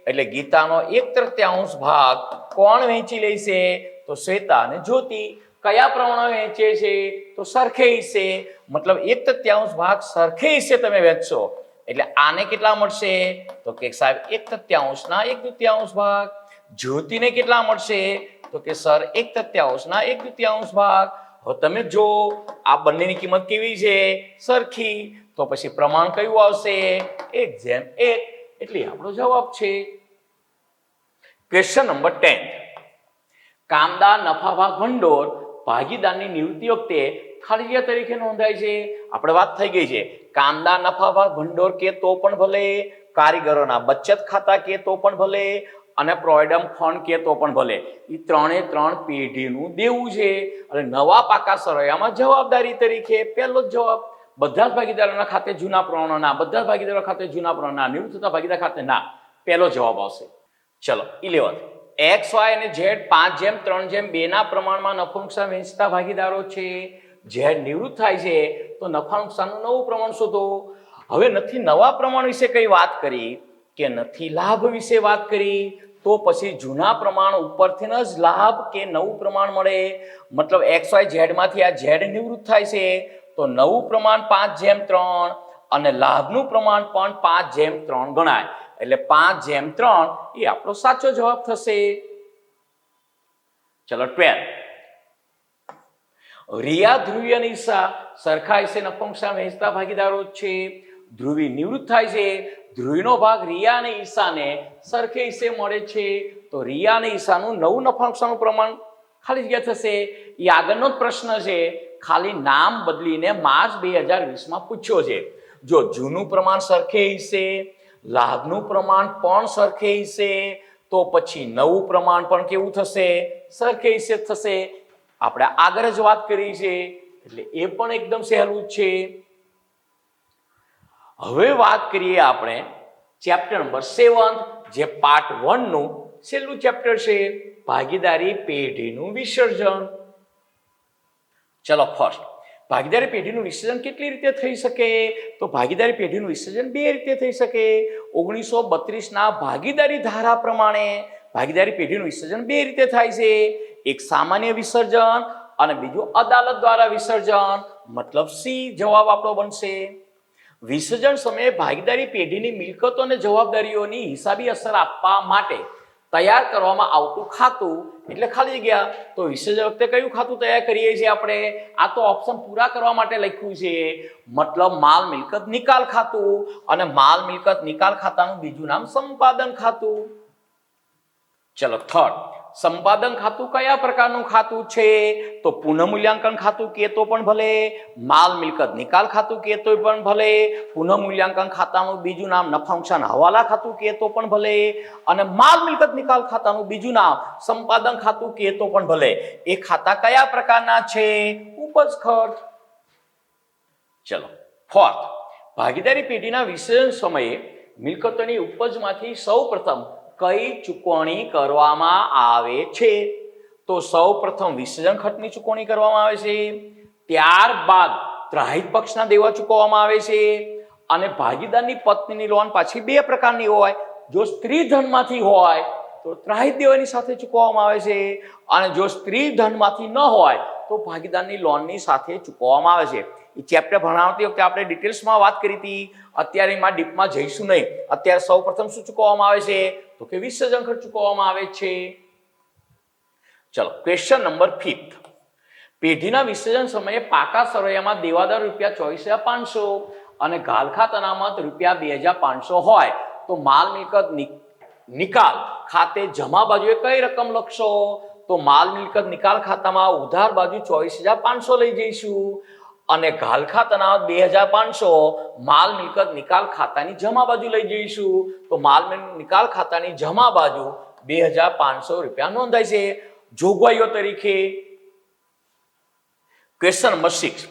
એટલે ગીતાનો 1/3 ભાગ કોણ વહેંચી લેશે? તો શ્વેતા અને જ્યોતિ. કયા પ્રમાણે વહેંચે છે? તો સરખે હિસ્સે, મતલબ 1/3 ભાગ સરખે હિસ્સે તમે વહેંચશો એટલે આને કેટલા મળશે? તો કે સાહેબ 1/3 ના 1/2 ભાગ. જ્યોતિને કેટલા મળશે? તો કે સર 1/3 ના 1/2 ભાગ. હવે તમે જો આ બંનેની કિંમત કેવી છે? સરખી. તો પછી પ્રમાણ કયું આવશે? 1:1. એટલે આપણો જવાબ છે. Question number 10. કામદાર નફા ભાગ ભંડોળ ભાગીદારની નિવૃત્તિ વખતે ખાલી જગ્યા તરીકે નોંધાય છે. આપણે વાત થઈ ગઈ છે. કામદાર નફા ભાગ ભંડોળ કે તો પણ ભલે, કારીગરોના બચત ખાતા કે તો પણ ભલે, અને પ્રોવિડન્ટ ફંડ કે તો પણ ભલે. એ 3 પેઢીનું દેવું છે. અને નવા પાકા સરવૈયામાં જવાબદારી તરીકે પહેલો જ જવાબ. બધા જ ભાગીદારોના ખાતે જૂના પ્રમાણના, બધા જ ભાગીદારો ખાતે જૂના પ્રમાણના, નિવૃત્ત થતા ભાગીદાર ખાતે ના. પહેલો જવાબ આવશે. ચલો 11. X, Y અને Z 5:3:2 ના પ્રમાણમાં નફો નુકસાન વહેંચતા ભાગીદારો છે. Z નિવૃત્ત થાય છે તો નફા નુકસાનનું નવું પ્રમાણ શોધો. હવે નથી નવા પ્રમાણ વિશે કઈ વાત કરી કે નથી લાભ વિશે વાત કરી, તો પછી જૂના પ્રમાણ ઉપરથી જ લાભ કે નવું પ્રમાણ મળે. મતલબ XYZ માંથી આ Z નિવૃત્ત થાય છે તો નવું પ્રમાણ 5:3 અને લાભનું પ્રમાણ પણ 5:3 ગણાય. એટલે 5:3 એ આપણો સાચો જવાબ થશે. ચલો 12. રિયા, ધ્રુવી અને ઈશા સરખા હિસ્સે નફો નુકસાન વહેંચતા ભાગીદારો છે. ધ્રુવી નિવૃત્ત થાય છે, ધ્રુવીનો ભાગ રિયા અને ઈશાને સરખે હિસ્સે મળે છે. તો રિયા અને ઈશાનું નવું નફા નુકસાનનું પ્રમાણ ખાલી જગ્યા થશે. એ આગળનો જ પ્રશ્ન છે, ખાલી નામ બદલીને માર્ચ 2020 પૂછ્યો છે. જો જૂનું પ્રમાણ સરખે હિસ્સે, લાભનું પ્રમાણ પણ સરખે હિસ્સે, તો પછી નવું પ્રમાણ પણ કેવું થશે? સરખે હિસ્સે થશે. આપણે આગળ જ વાત કરી છે એટલે એ પણ એકદમ સહેલું છે. હવે વાત કરીએ આપણે ચેપ્ટર નંબર 7, જે પાર્ટ 1 નું છેલ્લું ચેપ્ટર છે, ભાગીદારી પેઢીનું વિસર્જન. ચલો ફર્સ્ટ, ભાગીદારી પેઢીનું વિસર્જન કેટલી રીતે થઈ શકે? તો ભાગીદારી પેઢીનું વિસર્જન બે રીતે થઈ શકે. 1932 ના ભાગીદારી ધારા પ્રમાણે ભાગીદારી પેઢીનું વિસર્જન બે રીતે થાય છે. એક સામાન્ય વિસર્જન અને બીજું અદાલત દ્વારા વિસર્જન. મતલબ સી જવાબ આપણો બનશે. વિસર્જન સમયે ભાગીદારી પેઢીની મિલકતો અને જવાબદારીઓની હિસાબી અસર આપવા માટે તૈયાર કરવામાં આવતું ખાતું એટલે ખાલી જગ્યા. તો વિસર્જન વખતે કયું ખાતું તૈયાર કરીએ છીએ આપણે? આ તો ઓપ્શન પૂરા કરવા માટે લખ્યું છે. મતલબ માલ મિલકત નિકાલ ખાતું, અને માલ મિલકત નિકાલ ખાતાનું બીજું નામ સંપાદન ખાતું. ચલો થર્ડ, સંપાદન ખાતું કયા પ્રકારનું ખાતું છે? તો પુનઃમૂલ્યાંકન ખાતું કે તો પણ ભલે, માલ મિલકત નિકાલ ખાતું કે તો પણ ભલે, પુનઃમૂલ્યાંકન ખાતાનું બીજું નામ નફા નુકસાન હવાલા ખાતું કે તો પણ ભલે, અને માલ મિલકત નિકાલ ખાતાનું બીજું નામ સંપાદન ખાતું કે તો પણ ભલે. એ ખાતા કયા પ્રકારના છે? ઉપજ ખર્ચ. ચલો ફોર્થ, ભાગીદારી પેઢીના વિસર્જન સમયે મિલકતોની ઉપજમાંથી સૌપ્રથમ કઈ ચૂકવણી કરવામાં આવે છે? તો સૌપ્રથમ વિસર્જન ખર્ચની ચૂકવણી કરવામાં આવે છે, ત્યારબાદ ત્રાહિત પક્ષના દેવા ચૂકવવામાં આવે છે, અને ભાગીદારની પત્નીની લોન પાછી બે પ્રકારની હોય. જો સ્ત્રી ધનમાંથી હોય તો ત્રાહિત દેવાની સાથે ચૂકવવામાં આવે છે, અને જો સ્ત્રી ધનમાંથી ન હોય તો ભાગીદારની લોનની સાથે ચૂકવવામાં આવે છે. એ ચેપ્ટર ભણાવતી વખતે આપણે ડિટેલ્સમાં વાત કરી હતી. અત્યારે એમાં ડીપમાં જઈશું નહીં. અત્યારે સૌપ્રથમ શું ચૂકવવામાં આવે છે? તો કે વિસર્જન ખર્ચ ચૂકવવામાં આવે છે. ચલો ક્વેશ્ચન નંબર 5. પેઢીના વિસર્જન સમયે પાકા સરવૈયામાં દેવાદાર ₹24,500 અને ગાલખાત અનામત ₹2,500 હોય તો માલ મિલકત નિકાલ ખાતે જમા બાજુએ કઈ રકમ લખશો? તો માલ મિલકત નિકાલ ખાતામાં ઉધાર બાજુ 24,500 લઈ જઈશું, અને ગાલખાત અનામત 2,500 માલ મિલકત નિકાલ ખાતાની જમા બાજુ લઈ જઈશું. તો માલ નિકાલ ખાતાની જમા બાજુ ₹2,500 નોંધાય છે જોગવાઈઓ તરીકે. Question number 6.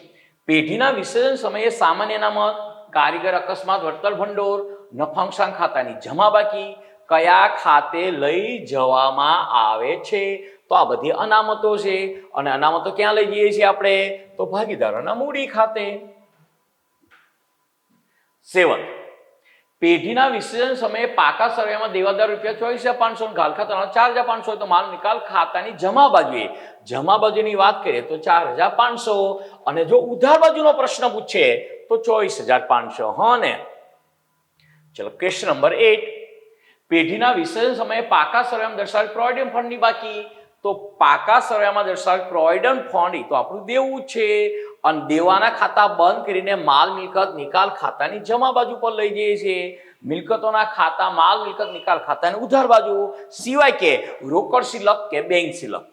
પેઢીના વિસર્જન સમયે સામાન્ય અનામત, કારીગર અકસ્માત વળતર ભંડોળ, નફાંશાંક ખાતાની જમા બાકી કયા ખાતે લઈ જવામાં આવે છે? તો આ બધી અનામતો છે, અને અનામતો ક્યાં લઈ જઈએ છીએ આપણે? તો ભાગીદારોના મૂડી ખાતે. 7. પેઢીના વિસર્જન સમયે પાકા સરવૈયામાં દેવાદાર ₹24,500 અને ગાલખાત અનામત 4,500 તો માલ નિકાલ ખાતાની જમા બાજુએ જમા બાજુની વાત કરીએ તો 4,500, અને જો ઉધાર બાજુનો પ્રશ્ન પૂછે તો 24,500. હા ને? ચલો ક્વેશ્ચન નંબર 8. પેઢીના વિસર્જન સમયે પાકા સરવૈયામાં દર્શાવેલ પ્રોવિડન્ટ ફંડની બાકી. તો પાકા સરવૈયામાં દર્શાવેલ પ્રોવિડન્ટ ફંડ તો આપણું દેવું છે, અને દેવાના ખાતા બંધ કરીને માલ મિલકત નિકાલ ખાતાની જમા બાજુ પર લઈ જઈએ છીએ. મિલકતોના ખાતા માલ મિલકત નિકાલ ખાતાની ઉધાર બાજુ, સિવાય કે રોકડ શિલક કે બેંક શિલક.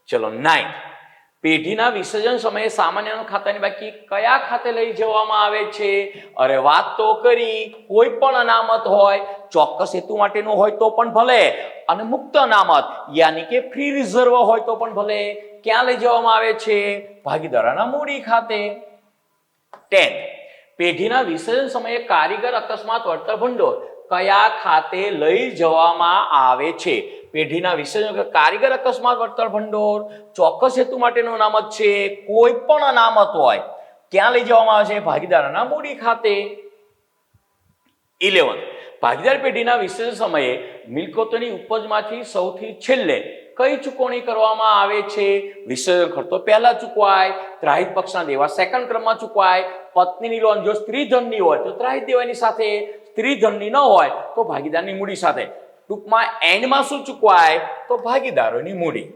ચલો 9. પેઢીના વિસર્જન સમયે સામાન્ય ખાતાની બાકી કયા ખાતે લઈ જવામાં આવે છે? અરે વાત તો કરી. કોઈ પણ અનામત હોય, ચોક્કસ હેતુ માટેનું હોય તો પણ ભલે, અને મુક્ત અનામત યાની કે ફ્રી રિઝર્વ હોય તો પણ ભલે, ક્યાં લઈ જવામાં આવે છે? ભાગીદારોના મૂડી ખાતે. 10. પેઢીના વિસર્જન સમયે કારીગર અકસ્માત વળતર ભંડોળ કયા ખાતે લઈ જવામાં આવે છે? પેઢીના વિસર્જન કારીગર અકસ્માત વળતર ભંડોળ ચોક્કસ હેતુ માટેનું અનામત છે, કોઈ પણ અનામત હોય, ક્યાં લઈ જવામાં આવે છે? ભાગીદારોના મૂડી ખાતે. 11. ભાગીદાર પેઢીના વિસર્જન સમયે મિલકતોની ઉપજમાંથી સૌથી છેલ્લે કઈ ચૂકવણી કરવામાં આવે છે? વિસર્જન ખર્ચ તો પહેલા ચૂકવાય, ત્રાહિત પક્ષના દેવા સેકન્ડ ક્રમમાં ચૂકવાય, પત્નીની લોન જો સ્ત્રી ધનની હોય તો ત્રાહિત દેવાની સાથે, સ્ત્રી ધનની ન હોય તો ભાગીદારની મૂડી સાથે. ટૂંકમાં એન્ડમાં શું ચૂકવાય? તો ભાગીદારોની મૂડી.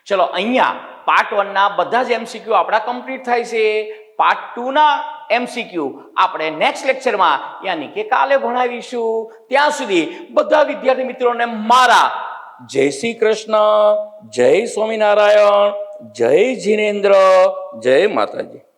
ચલો અહીંયા પાર્ટ 1 ના બધા જ MCQ આપણા કમ્પ્લીટ થાય છે. પાર્ટ 2 ના MCQ આપણે નેક્સ્ટ લેક્ચરમાં યાની કે કાલે ભણાવીશું. ત્યાં સુધી બધા વિદ્યાર્થી મિત્રોને મારા જય શ્રી કૃષ્ણ, જય સ્વામિનારાયણ, જય જિનેન્દ્ર, જય માતાજી.